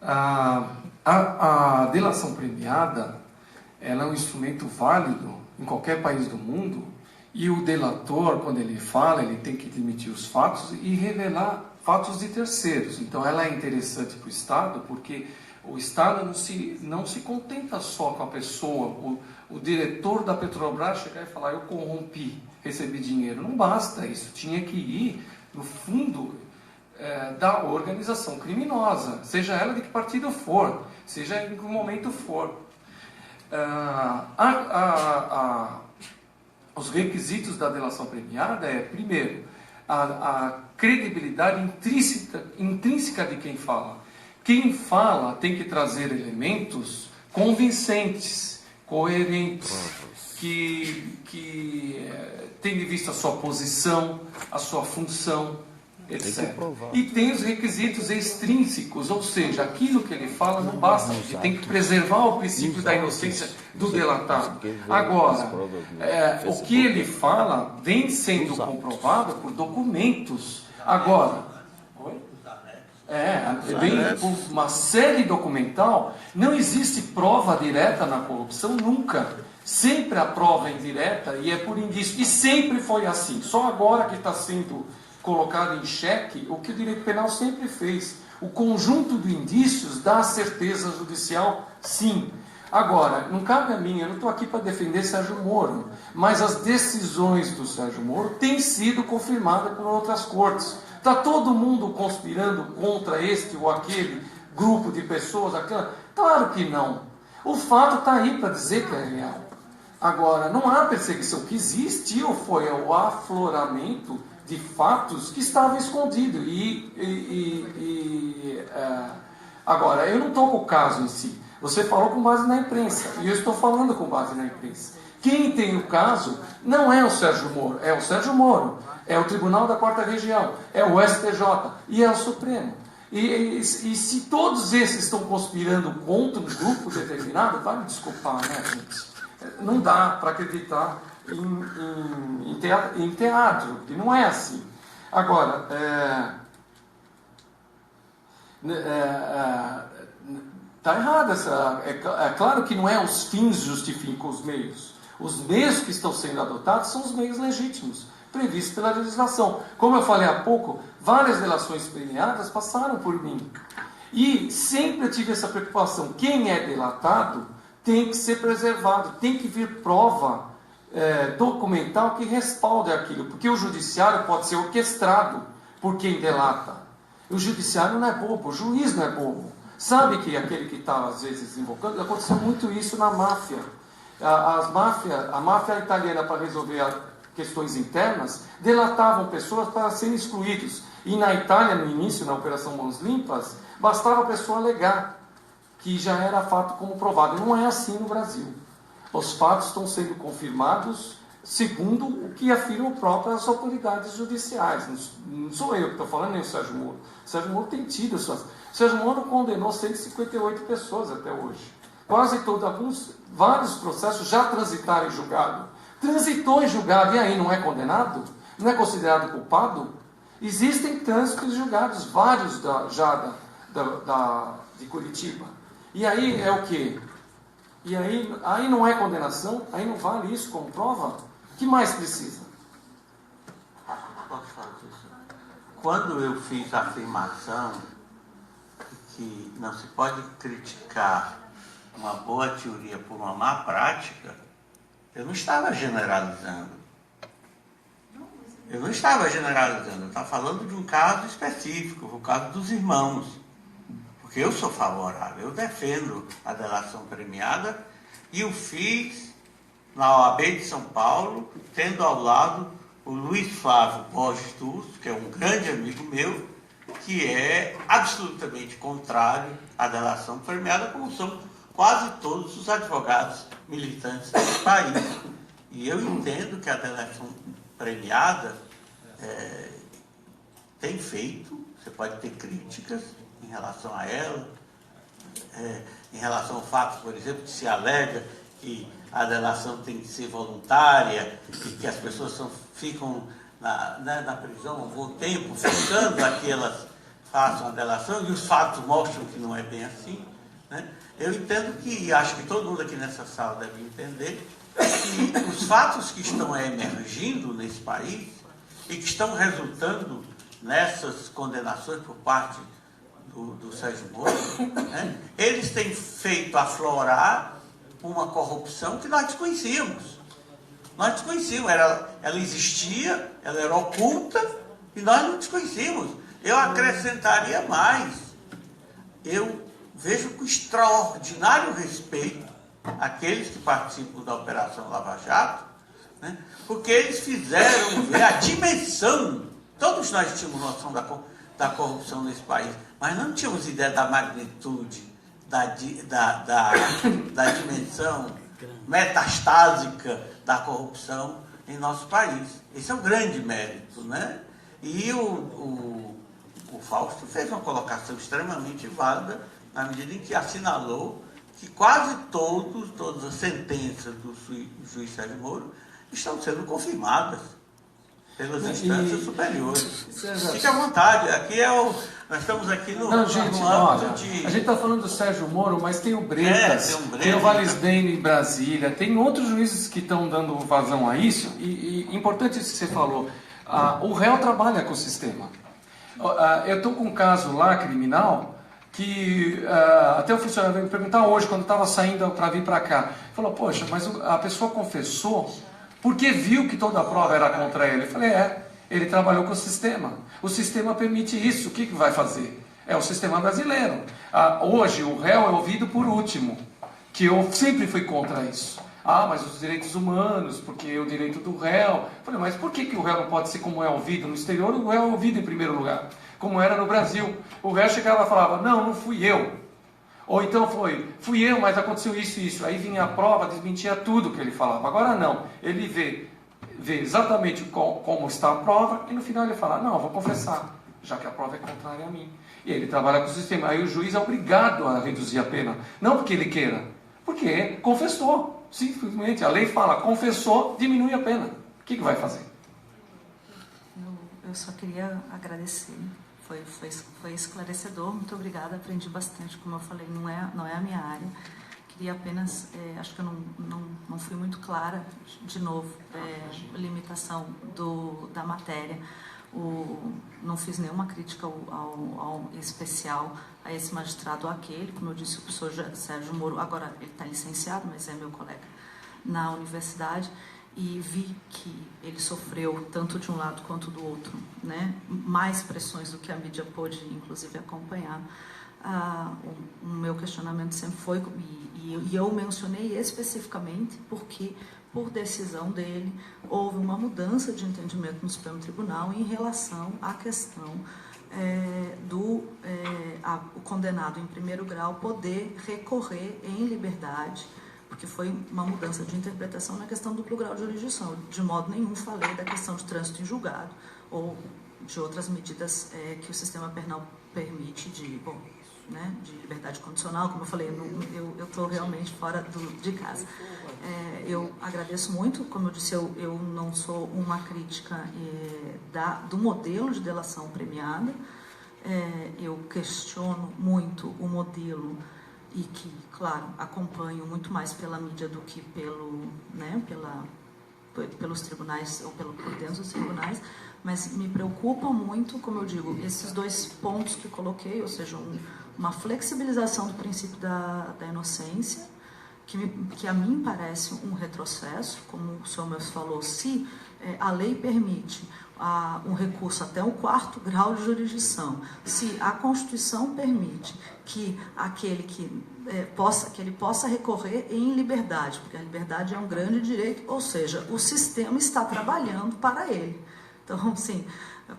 A delação premiada, ela é um instrumento válido em qualquer país do mundo, e o delator, quando ele fala, ele tem que admitir os fatos e revelar fatos de terceiros. Então ela é interessante para o Estado, porque o Estado não se contenta só com a pessoa, o diretor da Petrobras chegar e falar, eu corrompi, recebi dinheiro. Não basta isso, tinha que ir no fundo da organização criminosa, seja ela de que partido for, seja em que momento for. Os requisitos da delação premiada primeiro, a credibilidade intrínseca de quem fala. Quem fala tem que trazer elementos convincentes, coerentes, que tem de vista a sua posição, a sua função, etc. E tem os requisitos extrínsecos, ou seja, aquilo que ele fala não basta, ele tem que preservar o princípio da inocência do delatado. Agora, o que ele fala vem sendo comprovado por documentos. Agora, vem por uma série documental, não existe prova direta na corrupção, nunca. Sempre a prova é indireta e é por indício. E sempre foi assim. Só agora que está sendo colocado em xeque o que o direito penal sempre fez. O conjunto de indícios dá certeza judicial, sim. Agora, não cabe a mim, eu não estou aqui para defender Sérgio Moro, mas as decisões do Sérgio Moro têm sido confirmadas por outras cortes. Está todo mundo conspirando contra este ou aquele grupo de pessoas? Claro que não. O fato está aí para dizer que é real. Agora, não há perseguição. O que existiu foi o afloramento de fatos que estavam escondidos. Agora, eu não estou com o caso em si. Você falou com base na imprensa, e eu estou falando com base na imprensa. Quem tem o caso não é o Sérgio Moro, é o Sérgio Moro, é o Tribunal da Quarta Região, é o STJ e é o Supremo. E se todos esses estão conspirando contra um grupo determinado, vai me desculpar, né, gente? Não dá para acreditar em teatro, que não é assim. Agora, está errado essa. É claro que não é os fins justificam os meios. Os meios que estão sendo adotados são os meios legítimos, previstos pela legislação. Como eu falei há pouco, várias delações premiadas passaram por mim. E sempre eu tive essa preocupação. Quem é delatado tem que ser preservado, tem que vir prova documental que respalde aquilo, porque o judiciário pode ser orquestrado por quem delata. O judiciário não é bobo, o juiz não é bobo. Sabe que aquele que está, às vezes, invocando, aconteceu muito isso na máfia. A máfia italiana, para resolver questões internas, delatavam pessoas para serem excluídos. E na Itália, no início, na Operação Mãos Limpas, bastava a pessoa alegar que já era fato como provado. Não é assim no Brasil. Os fatos estão sendo confirmados, segundo o que afirmam próprias autoridades judiciais. Não sou eu que estou falando, nem o Sérgio Moro. O Sérgio Moro tem tido suas... O Sérgio Moro condenou 158 pessoas até hoje. Quase todos, vários processos já transitaram em julgado. Transitou em julgado, e aí não é condenado? Não é considerado culpado? Existem trânsitos julgados, vários de Curitiba. E aí é o quê? E aí não é condenação? Aí não vale isso como prova? O que mais precisa? Posso falar isso? Quando eu fiz a afirmação que não se pode criticar uma boa teoria por uma má prática, eu não estava generalizando. Eu estava falando de um caso específico, o caso dos irmãos. Porque eu sou favorável, eu defendo a delação premiada e o fiz na OAB de São Paulo, tendo ao lado o Luiz Flávio Borges Turso, que é um grande amigo meu, que é absolutamente contrário à delação premiada, como são quase todos os advogados militantes desse país. E eu entendo que a delação premiada tem feito, você pode ter críticas em relação a ela, em relação ao fato, por exemplo, que se alega que a delação tem que ser voluntária e que as pessoas ficam na prisão um bom tempo, ficando a que elas façam a delação, e os fatos mostram que não é bem assim, né? Eu entendo que, acho que todo mundo aqui nessa sala deve entender, que os fatos que estão emergindo nesse país e que estão resultando nessas condenações por parte do Sérgio Moro, né, eles têm feito aflorar uma corrupção que nós desconhecíamos. Nós desconhecíamos, ela existia, ela era oculta e nós não desconhecíamos. Eu acrescentaria mais. Eu vejo com extraordinário respeito aqueles que participam da Operação Lava Jato, né, porque eles fizeram ver a dimensão. Todos nós tínhamos noção da corrupção nesse país, mas não tínhamos ideia da magnitude, da dimensão metastásica da corrupção em nosso país. Esse é um grande mérito, né? E o Fausto fez uma colocação extremamente válida na medida em que assinalou que quase todas as sentenças do juiz Sérgio Moro estão sendo confirmadas pelas instâncias superiores. Fique à vontade, nós estamos aqui no âmbito de... A gente está falando do Sérgio Moro, mas tem o Bretas, tem o Valisdene em Brasília, tem outros juízes que estão dando vazão a isso, e importante isso que você falou, o réu trabalha com o sistema. Eu estou com um caso lá, criminal, que até o funcionário veio me perguntar hoje, quando estava saindo para vir para cá, falou, poxa, mas a pessoa confessou porque viu que toda a prova era contra ele. Eu falei, ele trabalhou com o sistema. O sistema permite isso. O que vai fazer? É o sistema brasileiro. Hoje, o réu é ouvido por último, que eu sempre fui contra isso. Mas os direitos humanos, porque o direito do réu. Eu falei, mas por que o réu não pode ser como é ouvido? No exterior, o réu é ouvido em primeiro lugar, como era no Brasil. O réu chegava e falava, não fui eu. Ou então fui eu, mas aconteceu isso e isso. Aí vinha a prova, desmentia tudo que ele falava. Agora não, ele vê exatamente como está a prova e no final ele fala, não, vou confessar, já que a prova é contrária a mim. E ele trabalha com o sistema. Aí o juiz é obrigado a reduzir a pena. Não porque ele queira, porque confessou. Simplesmente, a lei fala, confessou, diminui a pena. O que vai fazer? Eu só queria agradecer. Foi esclarecedor, muito obrigada, aprendi bastante, como eu falei, não é a minha área. Queria apenas, acho que eu não fui muito clara, de novo, limitação da matéria. Não fiz nenhuma crítica ao especial a esse magistrado ou aquele, como eu disse, o professor Sérgio Moro, agora ele está licenciado, mas é meu colega na universidade, e vi que ele sofreu tanto de um lado quanto do outro, né? Mais pressões do que a mídia pôde, inclusive, acompanhar. O meu questionamento sempre foi, e eu mencionei especificamente porque, por decisão dele, houve uma mudança de entendimento no Supremo Tribunal em relação à questão o condenado em primeiro grau poder recorrer em liberdade, porque foi uma mudança de interpretação na questão do grau de jurisdição. De modo nenhum falei da questão de trânsito em julgado ou de outras medidas que o sistema penal permite de liberdade condicional. Como eu falei, eu estou realmente fora de casa. Eu agradeço muito, como eu disse, eu não sou uma crítica do modelo de delação premiada. Eu questiono muito o modelo e que, claro, acompanho muito mais pela mídia do que pelos tribunais ou por dentro dos tribunais, mas me preocupa muito, como eu digo, esses dois pontos que coloquei, ou seja, uma flexibilização do princípio da inocência, que a mim parece um retrocesso, como o senhor Meus falou, se a lei permite um recurso até o 4º grau de jurisdição, se a Constituição permite que ele possa recorrer em liberdade, porque a liberdade é um grande direito, ou seja, o sistema está trabalhando para ele. Então, sim,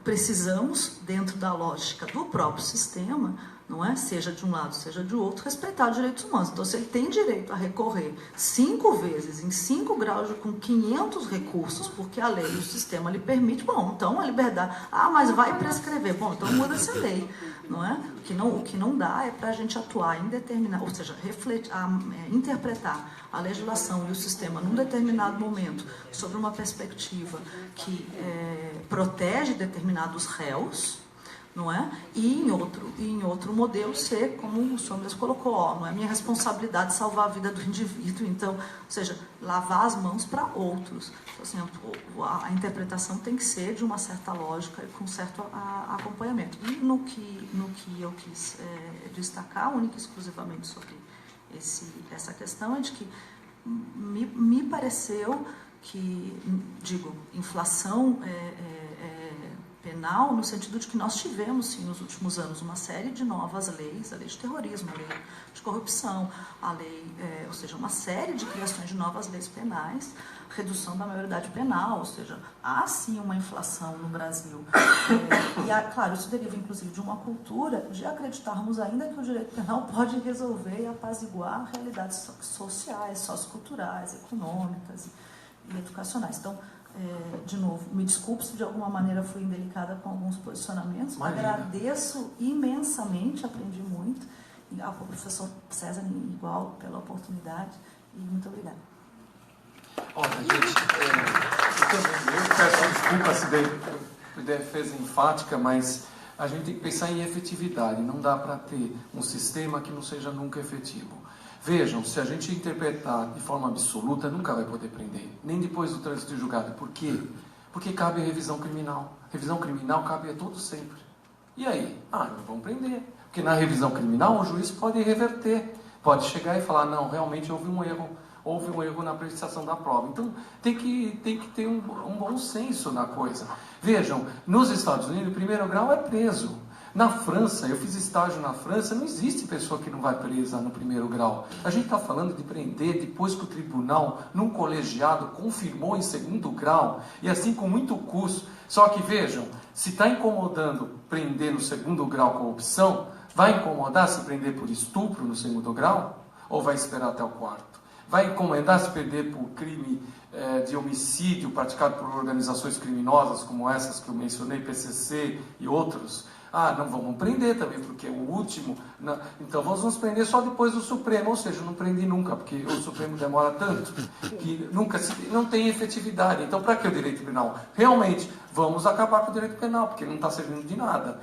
precisamos, dentro da lógica do próprio sistema, não é? Seja de um lado, seja de outro, respeitar os direitos humanos. Então, se ele tem direito a recorrer 5 vezes, em 5 graus, com 500 recursos, porque a lei e o sistema lhe permite, bom, então a liberdade... mas vai prescrever. Bom, então muda-se a lei, não é? O que não dá é para a gente atuar em determinado... Ou seja, interpretar a legislação e o sistema num determinado momento sobre uma perspectiva que protege determinados réus, não é? E em outro modelo ser, como o senhor mesmo colocou, não é minha responsabilidade salvar a vida do indivíduo, então, ou seja, lavar as mãos para outros. Então, assim, a interpretação tem que ser de uma certa lógica e com certo acompanhamento. E no que eu quis destacar, única e exclusivamente sobre essa questão, é de que me pareceu que, inflação penal, no sentido de que nós tivemos, sim, nos últimos anos, uma série de novas leis, a lei de terrorismo, a lei de corrupção, a lei, ou seja, uma série de criações de novas leis penais, redução da maioridade penal, ou seja, há sim uma inflação no Brasil. Claro, isso deriva, inclusive, de uma cultura de acreditarmos ainda que o direito penal pode resolver e apaziguar realidades sociais, socioculturais, econômicas e educacionais. Então, de novo, me desculpe se de alguma maneira fui indelicada com alguns posicionamentos. Agradeço imensamente, aprendi muito. E ao professor César, igual, pela oportunidade. E muito obrigada. Olha, gente, eu peço desculpa se dei defesa enfática, mas a gente tem que pensar em efetividade. Não dá para ter um sistema que não seja nunca efetivo. Vejam, se a gente interpretar de forma absoluta, nunca vai poder prender, nem depois do trânsito de julgado. Por quê? Porque cabe a revisão criminal. Revisão criminal cabe a todos sempre. E aí? Não vão prender. Porque na revisão criminal o juiz pode reverter, pode chegar e falar, não, realmente houve um erro na apreciação da prova. Então, tem que ter um bom senso na coisa. Vejam, nos Estados Unidos, o 1º grau é preso. Na França, eu fiz estágio na França, não existe pessoa que não vai presa no 1º grau. A gente está falando de prender depois que o tribunal, num colegiado, confirmou em 2º grau, e assim com muito custo. Só que vejam, se está incomodando prender no 2º grau corrupção, vai incomodar se prender por estupro no 2º grau? Ou vai esperar até o 4º? Vai incomodar se prender por crime de homicídio praticado por organizações criminosas como essas que eu mencionei, PCC e outros? Não vamos prender também, porque o último... Então vamos prender só depois do Supremo, ou seja, não prendi nunca, porque o Supremo demora tanto, que não tem efetividade. Então, para que o direito penal? Realmente, vamos acabar com o direito penal, porque não está servindo de nada.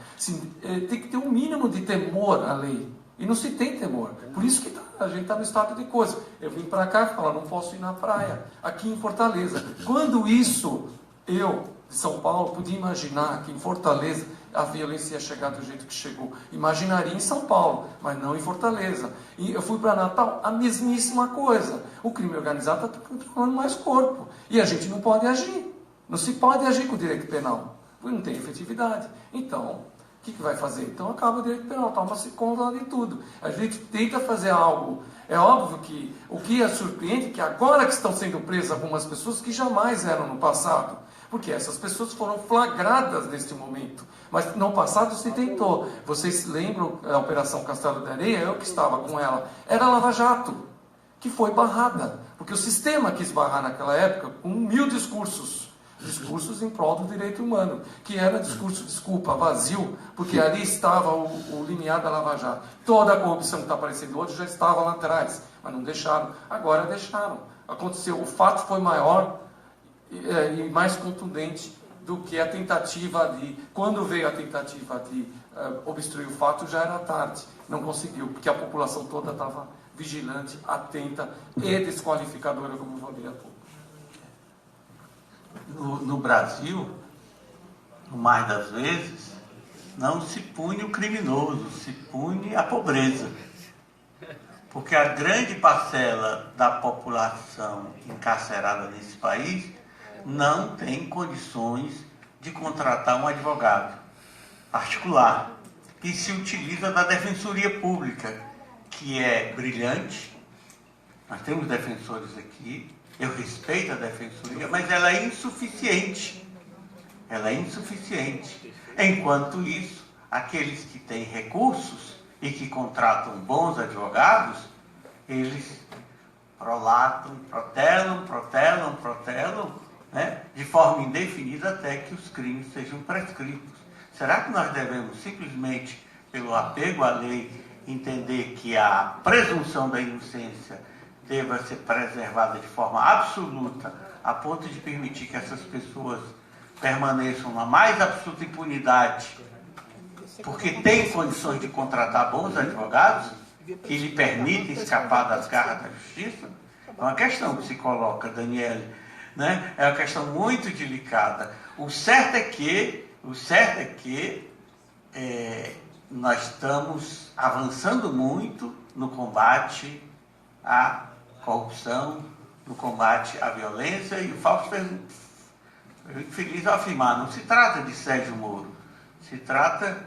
Tem que ter um mínimo de temor à lei. E não se tem temor. Por isso que a gente está no estado de coisa. Eu vim para cá e falo, não posso ir na praia, aqui em Fortaleza. Quando isso, eu, de São Paulo, podia imaginar que em Fortaleza a violência ia chegar do jeito que chegou. Imaginaria em São Paulo, mas não em Fortaleza. E eu fui para Natal, a mesmíssima coisa. O crime organizado está tomando mais corpo. E a gente não pode agir. Não se pode agir com o direito penal, porque não tem efetividade. Então, o que vai fazer? Então acaba o direito penal, toma-se conta de tudo. A gente tenta fazer algo. É óbvio que o que é surpreendente é que agora que estão sendo presas algumas pessoas que jamais eram no passado. Porque essas pessoas foram flagradas neste momento. Mas no passado se tentou. Vocês lembram da Operação Castelo de Areia? Eu que estava com ela. Era Lava Jato. que foi barrada, porque o sistema quis barrar naquela época com 1000 discursos em prol do direito humano, que era discurso, desculpa, vazio, porque ali estava o limiar da Lava Jato. Toda a corrupção que está aparecendo hoje já estava lá atrás, mas não deixaram. Agora deixaram. Aconteceu, o fato foi maior e mais contundente do que a tentativa de... Quando veio a tentativa de obstruir o fato, já era tarde. Não conseguiu, porque a população toda estava vigilante, atenta e desqualificadora, como eu falei há pouco. No Brasil, no mais das vezes, não se pune o criminoso, se pune a pobreza. Porque a grande parcela da população encarcerada nesse país não tem condições de contratar um advogado particular e se utiliza da defensoria pública, que é brilhante. Nós temos defensores aqui, eu respeito a defensoria, mas ela é insuficiente. Ela é insuficiente. Enquanto isso, aqueles que têm recursos e que contratam bons advogados, eles protelam, né, de forma indefinida até que os crimes sejam prescritos. Será que nós devemos simplesmente, pelo apego à lei, entender que a presunção da inocência deva ser preservada de forma absoluta, a ponto de permitir que essas pessoas permaneçam na mais absoluta impunidade, porque têm condições de contratar bons advogados que lhe permitem escapar das garras da justiça? É uma questão que se coloca, Daniele, né? É uma questão muito delicada. O certo é que nós estamos avançando muito no combate à corrupção, no combate à violência, e o Fausto fez feliz ao afirmar, não se trata de Sérgio Moro, se trata,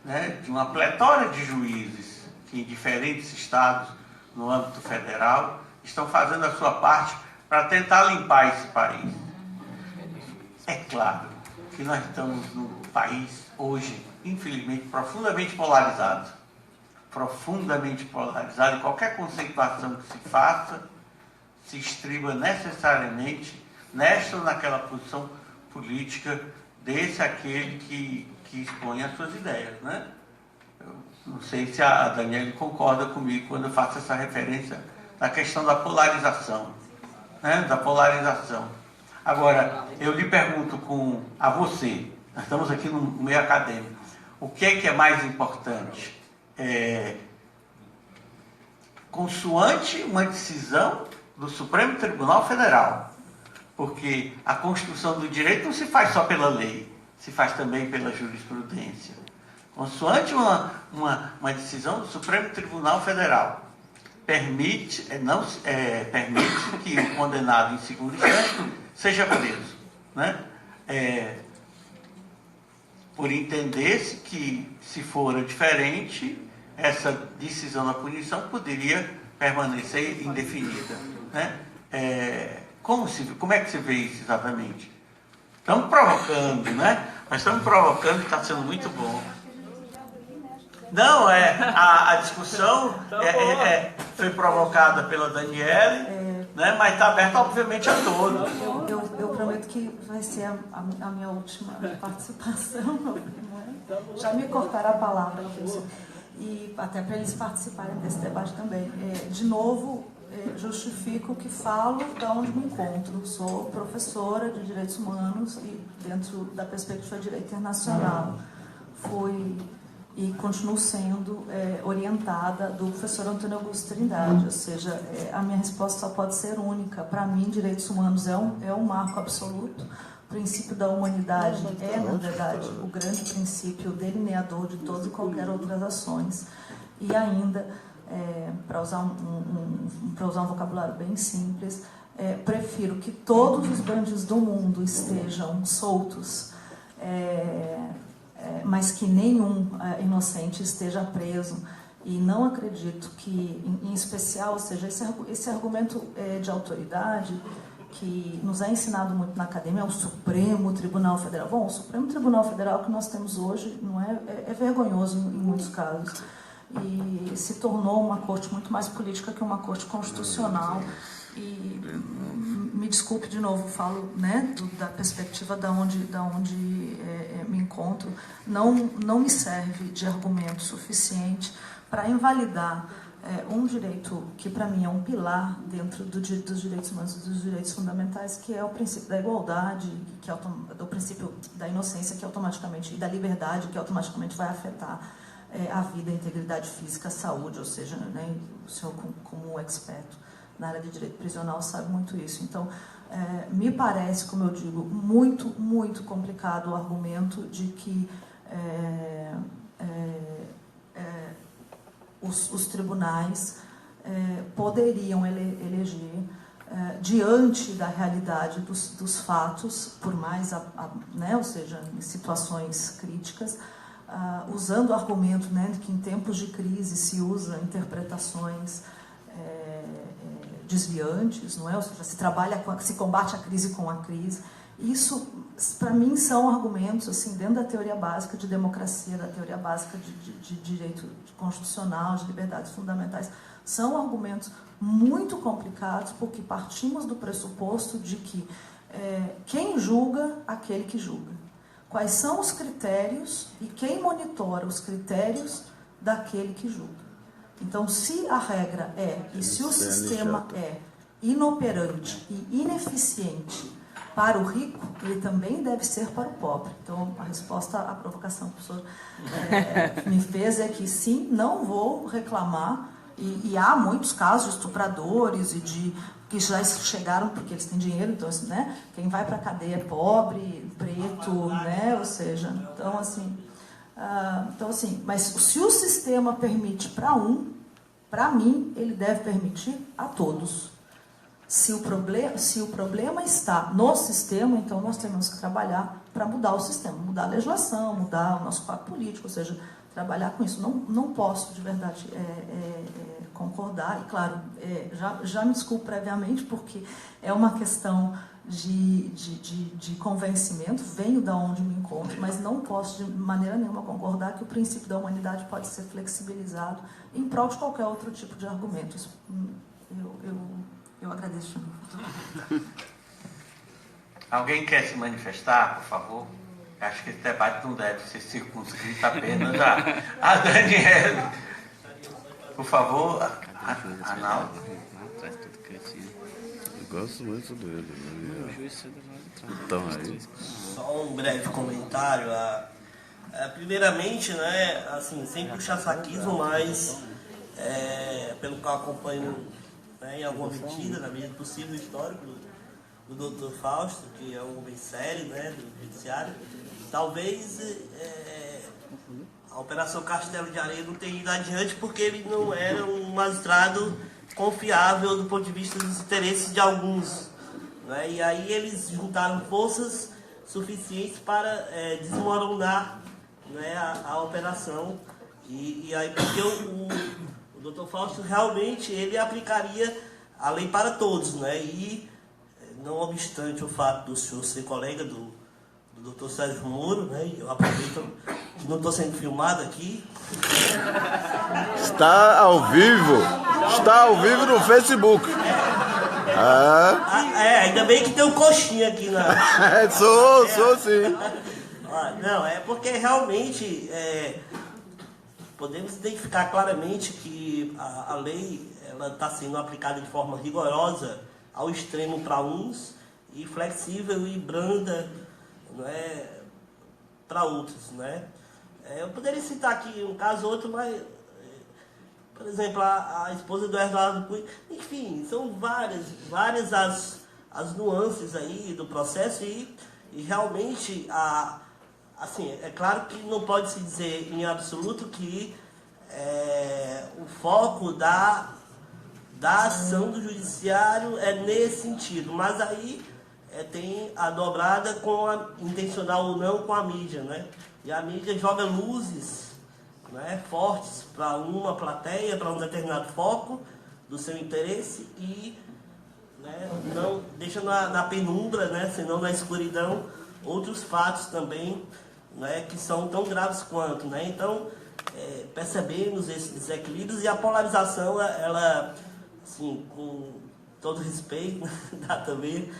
né, de uma pletora de juízes que em diferentes estados, no âmbito federal, estão fazendo a sua parte para tentar limpar esse país. É claro que nós estamos num país hoje, infelizmente, profundamente polarizado, e qualquer conceituação que se faça se estriba necessariamente nesta ou naquela posição política desse aquele que expõe as suas ideias, né? Eu não sei se a Daniele concorda comigo quando eu faço essa referência à questão da polarização, né? Da polarização. Agora, eu lhe pergunto a você, nós estamos aqui no meio acadêmico, o que é mais importante? Consoante uma decisão do Supremo Tribunal Federal, porque a construção do direito não se faz só pela lei, se faz também pela jurisprudência. Consoante uma decisão do Supremo Tribunal Federal, permite que o condenado em segunda instância seja preso, né? Por entender-se que, se for diferente, essa decisão da punição poderia permanecer indefinida, né? Como é que se vê isso exatamente? Estamos provocando, né? Nós estamos provocando e está sendo muito bom. Não, a discussão foi provocada pela Daniele, né? Mas está aberta, obviamente, a todos. Eu prometo que vai ser a minha última participação. Já me cortaram a palavra, e até para eles participarem desse debate também. De novo, justifico o que falo, de onde me encontro. Sou professora de Direitos Humanos e dentro da perspectiva de Direito Internacional. Fui e continuo sendo orientada do professor Antônio Augusto Trindade, ou seja, a minha resposta só pode ser única. Para mim, Direitos Humanos é um marco absoluto. O princípio da humanidade na verdade, o grande princípio delineador de todas e qualquer outras ações. E ainda, para usar um vocabulário bem simples, prefiro que todos os bandidos do mundo estejam soltos, mas que nenhum inocente esteja preso. E não acredito que, em especial, ou seja, esse argumento de autoridade que nos é ensinado muito na academia, é o Supremo Tribunal Federal. Bom, o Supremo Tribunal Federal que nós temos hoje não é vergonhoso em muitos casos. e se tornou uma corte muito mais política que uma corte constitucional. E me desculpe de novo, falo, né, da perspectiva da onde me encontro, não me serve de argumento suficiente para invalidar um direito que para mim é um pilar dentro dos direitos humanos e dos direitos fundamentais, que é o princípio da igualdade, que é o princípio da inocência, que automaticamente, e da liberdade, que automaticamente vai afetar a vida, a integridade física, a saúde, ou seja, né, o senhor como expert na área de direito prisional sabe muito isso. Então, me parece, como eu digo, muito, muito complicado o argumento de que os tribunais poderiam eleger, diante da realidade dos fatos, por mais, né, ou seja, em situações críticas, usando o argumento, né, de que em tempos de crise se usa interpretações desviantes, não é? Ou seja, se combate a crise com a crise. Isso, para mim, são argumentos, assim, dentro da teoria básica de democracia, da teoria básica de direito constitucional, de liberdades fundamentais, são argumentos muito complicados, porque partimos do pressuposto de que quem julga, aquele que julga. Quais são os critérios e quem monitora os critérios daquele que julga. Então, se a regra e se o sistema é inoperante e ineficiente para o rico, ele também deve ser para o pobre. Então, a resposta à provocação que o professor me fez é que sim, não vou reclamar, e há muitos casos de estupradores e que já chegaram porque eles têm dinheiro, então, assim, né, quem vai para a cadeia é pobre, preto, né, ou seja, então assim, mas se o sistema permite para mim, ele deve permitir a todos. Se o problema está no sistema, então nós temos que trabalhar para mudar o sistema, mudar a legislação, mudar o nosso quadro político, ou seja, trabalhar com isso. Não posso, de verdade, concordar. E, claro, já me desculpo previamente, porque é uma questão de convencimento, venho da onde me encontro, mas não posso de maneira nenhuma concordar que o princípio da humanidade pode ser flexibilizado em prol de qualquer outro tipo de argumento. Eu agradeço. Alguém quer se manifestar, por favor? Acho que esse debate não deve ser circunscrito apenas a Daniela. Por favor, Arnaldo. Eu gosto muito dele. Então, aí. Só um breve comentário. Primeiramente, né, assim, sem puxar saquismo, mas pelo que eu acompanho, né, em alguma medida, na medida possível, o histórico do Dr. Fausto, que é um homem sério, né, do judiciário, talvez a Operação Castelo de Areia não tenha ido adiante porque ele não era um magistrado confiável do ponto de vista dos interesses de alguns, né? E aí eles juntaram forças suficientes para desmoronar, né, a operação. E aí porque o Dr. Fausto realmente ele aplicaria a lei para todos, né? E não obstante o fato do senhor ser colega do Dr. Sérgio Moro, né? Eu aproveito que não estou sendo filmado aqui. Está ao vivo no Facebook. Ainda bem que tem um coxinha aqui na... Sou sim. Não, é porque realmente podemos identificar claramente que a lei está sendo aplicada de forma rigorosa ao extremo para uns e flexível e branda, né, para outros, né? Eu poderia citar aqui um caso ou outro, mas, por exemplo, a esposa do Eduardo Cunha, enfim, são várias as nuances aí do processo e realmente, assim, é claro que não pode se dizer em absoluto que o foco da ação do judiciário é nesse sentido, mas aí tem a dobrada intencional ou não com a mídia, né? E a mídia joga luzes, né, fortes para uma plateia, para um determinado foco do seu interesse e, né, não deixa na penumbra, né, senão na escuridão, outros fatos também, né, que são tão graves quanto, né? Então, percebemos esses desequilíbrios e a polarização, ela, assim, com todo respeito, dá também,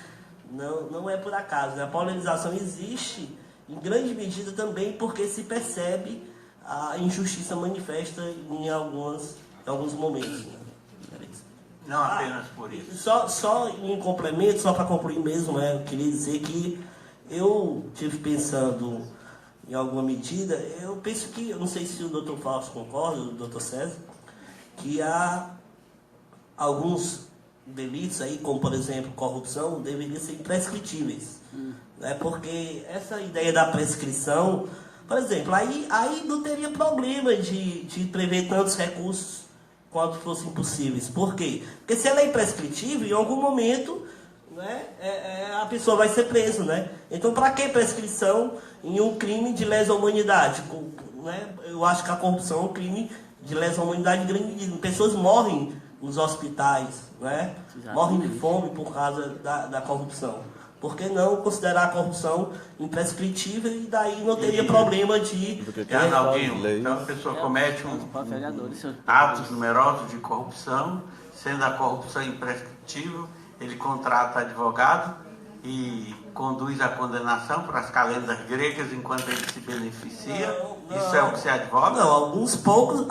não é por acaso, né? A polarização existe em grande medida também porque se percebe a injustiça manifesta em alguns momentos. Né? Não apenas por isso. Só em complemento, só para concluir mesmo, eu queria dizer que eu tive pensando em alguma medida, eu penso que, eu não sei se o Dr. Fausto concorda, o Dr. César, que há alguns delitos aí, como por exemplo corrupção, deveriam ser imprescritíveis. Né? Porque essa ideia da prescrição, por exemplo, aí não teria problema de prever tantos recursos quanto fossem possíveis. Por quê? Porque se ela é imprescritível, em algum momento, né, a pessoa vai ser presa. Né? Então, para que prescrição em um crime de lesa humanidade? Né? Eu acho que a corrupção é um crime de lesa humanidade em grande medida. Pessoas morrem nos hospitais, né? Morrem de fome por causa da corrupção. Por que não considerar a corrupção imprescritível e daí não teria problema de... Então a pessoa comete atos numerosos de corrupção, sendo a corrupção imprescritível, ele contrata advogado e conduz a condenação para as calendas gregas enquanto ele se beneficia. Isso é o que se advoga? Não, alguns poucos,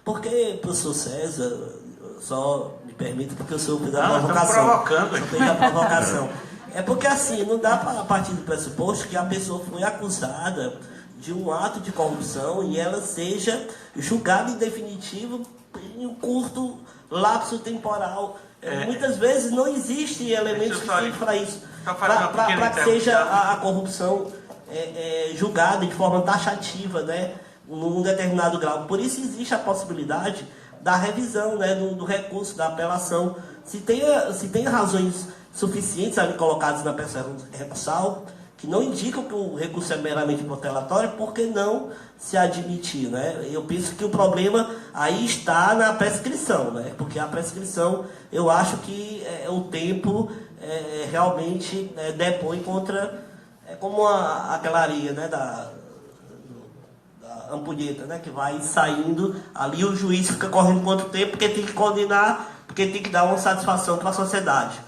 porque, professor César, só me permita, porque o senhor fez a provocação. Provocando aqui. Fez a provocação. É porque assim, não dá para partir do pressuposto que a pessoa foi acusada de um ato de corrupção e ela seja julgada em definitivo em um curto lapso temporal. Muitas vezes não existem elementos suficientes para isso. Para que seja a corrupção julgada de forma taxativa, né, num determinado grau. Por isso existe a possibilidade da revisão, né, do recurso, da apelação. Se tem razões suficientes ali colocadas na peça recursal, que não indicam que o recurso é meramente protelatório, por que não se admitir? Né? Eu penso que o problema aí está na prescrição, né? Porque a prescrição, eu acho que o tempo realmente depõe contra, como aquela areia, né, da ampulheta, né, que vai saindo, ali o juiz fica correndo quanto tempo, porque tem que condenar, porque tem que dar uma satisfação para a sociedade.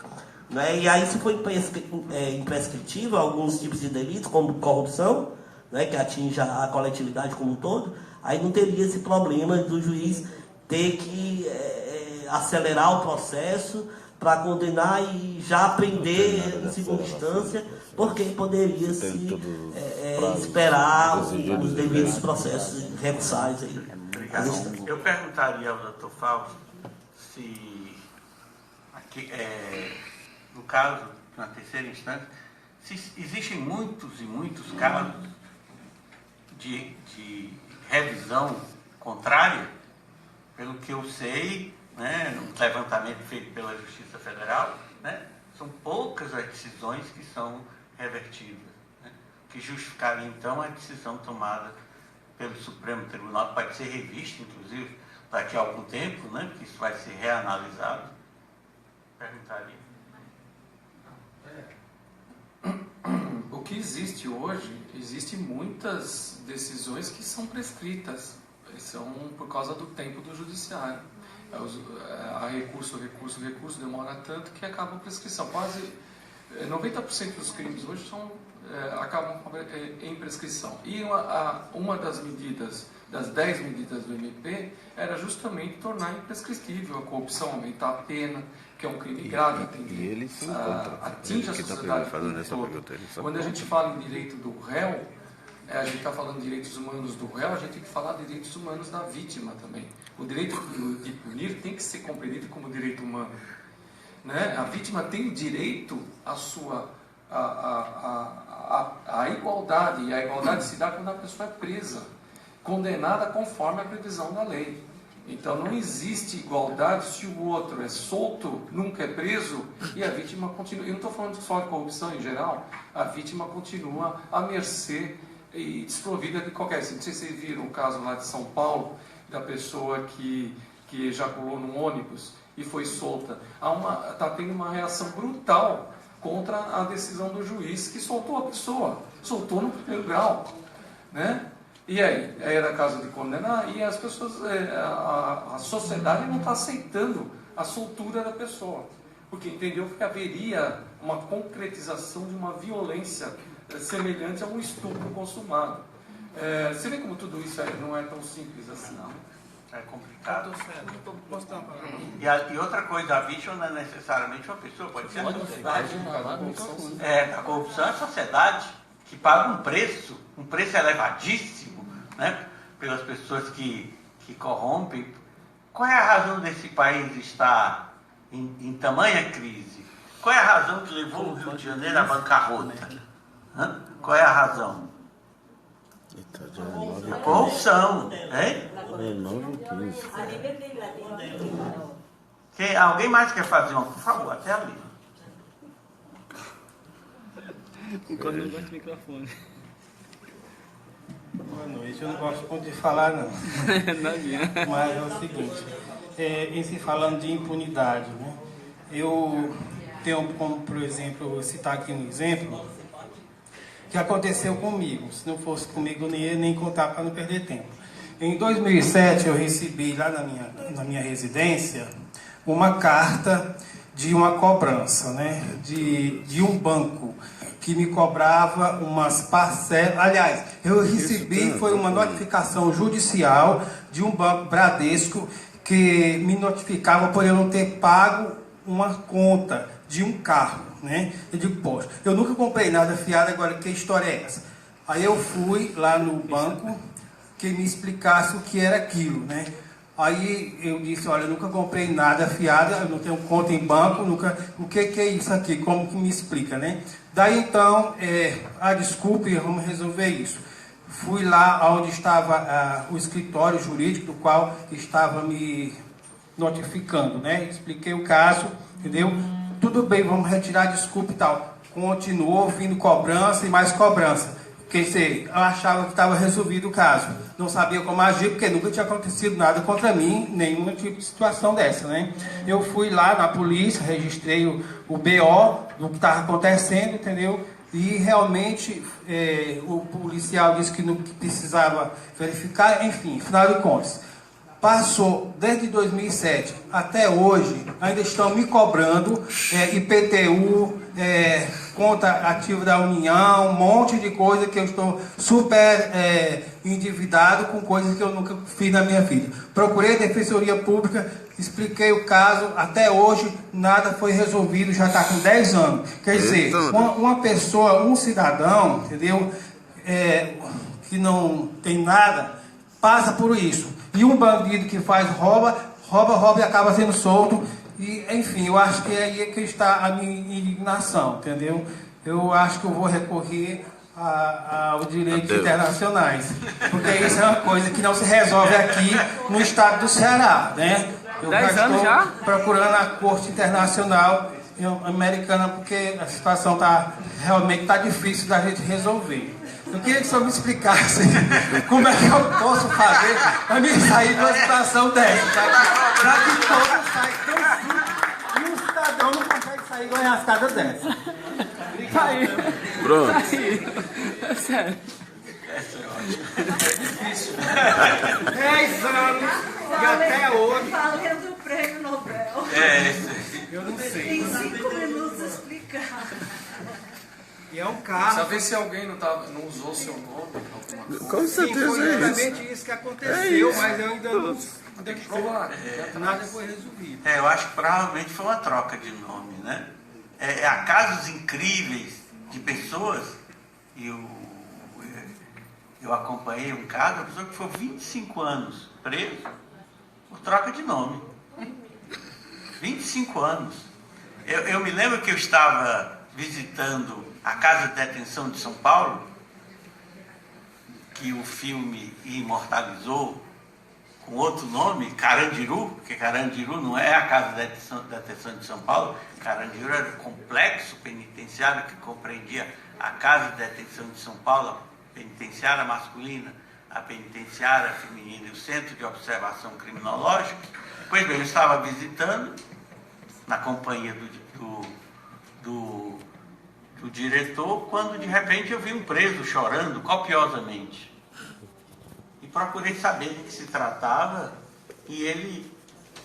Né? E aí, se for imprescritível alguns tipos de delitos, como corrupção, né, que atinge a coletividade como um todo, aí não teria esse problema do juiz ter que acelerar o processo para condenar e já prender em segunda instância, porque poderia se esperar os devidos processos recursais aí. Obrigado. Eu perguntaria ao Dr. Fausto se no caso, na terceira instância, se existem muitos e muitos casos de revisão contrária, pelo que eu sei, né, no levantamento feito pela Justiça Federal, né, são poucas as decisões que são revertidas, né, que justificariam, então, a decisão tomada pelo Supremo Tribunal, que pode ser revista, inclusive, daqui a algum tempo, né, que isso vai ser reanalisado. Perguntaria. O que existe hoje, existem muitas decisões que são prescritas, são por causa do tempo do judiciário. A recurso demora tanto que acaba a prescrição. Quase 90% dos crimes hoje acabam em prescrição. E uma das medidas, das 10 medidas do MP, era justamente tornar imprescritível a corrupção, aumentar a pena, que é um crime grave, atinge a sociedade como um todo. Quando a gente fala em direito do réu, a gente está falando de direitos humanos do réu, a gente tem que falar de direitos humanos da vítima também. O direito de punir tem que ser compreendido como direito humano. Né? A vítima tem direito à sua a igualdade, e a igualdade se dá quando a pessoa é presa, condenada conforme a previsão da lei. Então não existe igualdade se o outro é solto, nunca é preso, e a vítima continua. Eu não estou falando só de corrupção em geral, a vítima continua à mercê e desprovida de qualquer... Não sei se vocês viram o caso lá de São Paulo, da pessoa que ejaculou num ônibus e foi solta. Está tendo uma reação brutal contra a decisão do juiz que soltou a pessoa, soltou no primeiro grau, né? E aí? Era caso de condenar e as pessoas, a sociedade não está aceitando a soltura da pessoa, porque entendeu que haveria uma concretização de uma violência semelhante a um estupro consumado. Você vê como tudo isso não é tão simples assim. Não, é complicado. E outra coisa, a vítima não é necessariamente uma pessoa, pode ser a sociedade. A corrupção é a sociedade que paga um preço elevadíssimo, né, pelas pessoas que corrompem. Qual é a razão desse país estar em tamanha crise? Qual é a razão que levou o Rio de Janeiro à bancarrota? Qual é a razão? A corrupção, hein? Alguém mais quer fazer uma? Por favor, até ali. Quando não gosta do microfone. Boa noite, eu não gosto muito de falar não. Mas é o seguinte, em se falando de impunidade, né? Eu tenho como, por exemplo, eu citar aqui um exemplo que aconteceu comigo. Se não fosse comigo, eu nem ia nem contar para não perder tempo. Em 2007, eu recebi lá na minha residência uma carta de uma cobrança, né? De um banco que me cobrava umas parcelas. Aliás, eu recebi, foi uma notificação judicial de um banco Bradesco que me notificava por eu não ter pago uma conta de um carro, né? Eu digo, poxa, eu nunca comprei nada fiado, agora que história é essa? Aí eu fui lá no banco que me explicasse o que era aquilo, né? Aí eu disse, olha, eu nunca comprei nada fiado, eu não tenho conta em banco, nunca. O que é isso aqui? Como que me explica, né? Daí então, desculpe, vamos resolver isso. Fui lá onde estava o escritório jurídico do qual estava me notificando, né? Expliquei o caso, entendeu? Tudo bem, vamos retirar a desculpa e tal. Continuou vindo cobrança e mais cobrança. Porque eu achava que estava resolvido o caso. Não sabia como agir, porque nunca tinha acontecido nada contra mim, nenhum tipo de situação dessa, né? Eu fui lá na polícia, registrei o BO do que estava acontecendo, entendeu? E realmente o policial disse que não precisava verificar, enfim, afinal de contas. Passou desde 2007 até hoje, ainda estão me cobrando IPTU, conta ativa da União, um monte de coisa que eu estou super endividado com coisas que eu nunca fiz na minha vida. Procurei a Defensoria Pública, expliquei o caso, até hoje nada foi resolvido, já está com 10 anos. Quer dizer, uma pessoa, um cidadão, entendeu, que não tem nada, passa por isso. E um bandido que faz rouba e acaba sendo solto. E, enfim, eu acho que é aí que está a minha indignação, entendeu? Eu acho que eu vou recorrer aos direitos internacionais. Porque isso é uma coisa que não se resolve aqui no estado do Ceará, né? Eu já estou procurando a Corte Internacional Americana, porque a situação realmente está difícil da gente resolver. Eu queria que o senhor me explicasse como é que eu posso fazer para me sair de uma situação dessa, para que todos saiam tão simples e um cidadão não consegue sair de uma rascada dessa. Pronto. É sério. É difícil. 10 anos e até hoje. Valendo o prêmio Nobel. Eu não sei. Em 5 minutos explicar. E é um carro. Saber se alguém não usou seu nome. Com certeza foi é exatamente isso que aconteceu, mas eu ainda não tem que provar. Nada foi resolvido. Eu acho que provavelmente foi uma troca de nome, né? Há casos incríveis de pessoas, e eu acompanhei um caso, uma pessoa que foi 25 anos preso por troca de nome. 25 anos. Eu me lembro que eu estava visitando a Casa de Detenção de São Paulo, que o filme imortalizou com outro nome, Carandiru, porque Carandiru não é a Casa de Detenção de São Paulo, Carandiru era o complexo penitenciário que compreendia a Casa de Detenção de São Paulo, a penitenciária masculina, a penitenciária feminina e o Centro de Observação Criminológica. Pois bem, eu estava visitando, na companhia do diretor, quando de repente eu vi um preso chorando copiosamente. procurei saber do que se tratava e ele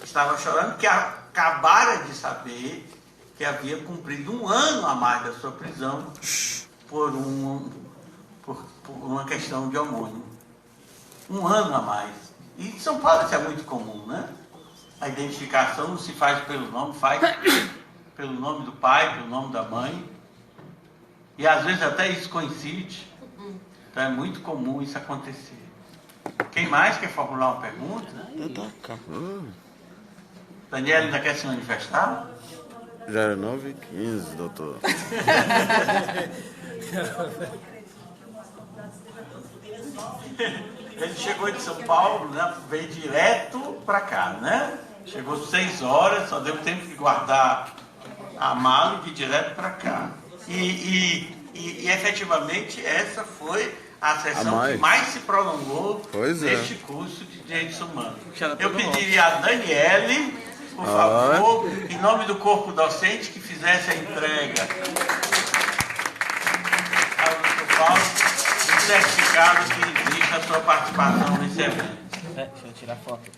estava chorando que acabara de saber que havia cumprido 1 ano a mais da sua prisão por uma questão de homônimo. 1 ano a mais. E em São Paulo isso é muito comum, né? A identificação não se faz pelo nome, faz pelo nome do pai, pelo nome da mãe. E às vezes até isso coincide. Então é muito comum isso acontecer. Quem mais quer formular uma pergunta? Daniela ainda quer se manifestar? Já é 9h15, doutor. Ele chegou de São Paulo, né? Veio direto para cá, né? Chegou 6 horas, só deu tempo de guardar a mala e vir direto para cá. E efetivamente essa foi a sessão que mais se prolongou neste curso de Direitos Humanos. Eu pediria a Daniele, por favor, em nome do corpo docente, que fizesse a entrega ao Dr. Paulo do certificado que existe a sua participação nesse evento. Deixa eu tirar foto.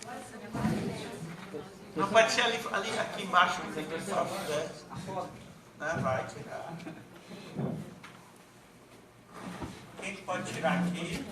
Não pode ser ali aqui embaixo, se o pessoal puder. Né? Vai tirar. Quem pode tirar aqui?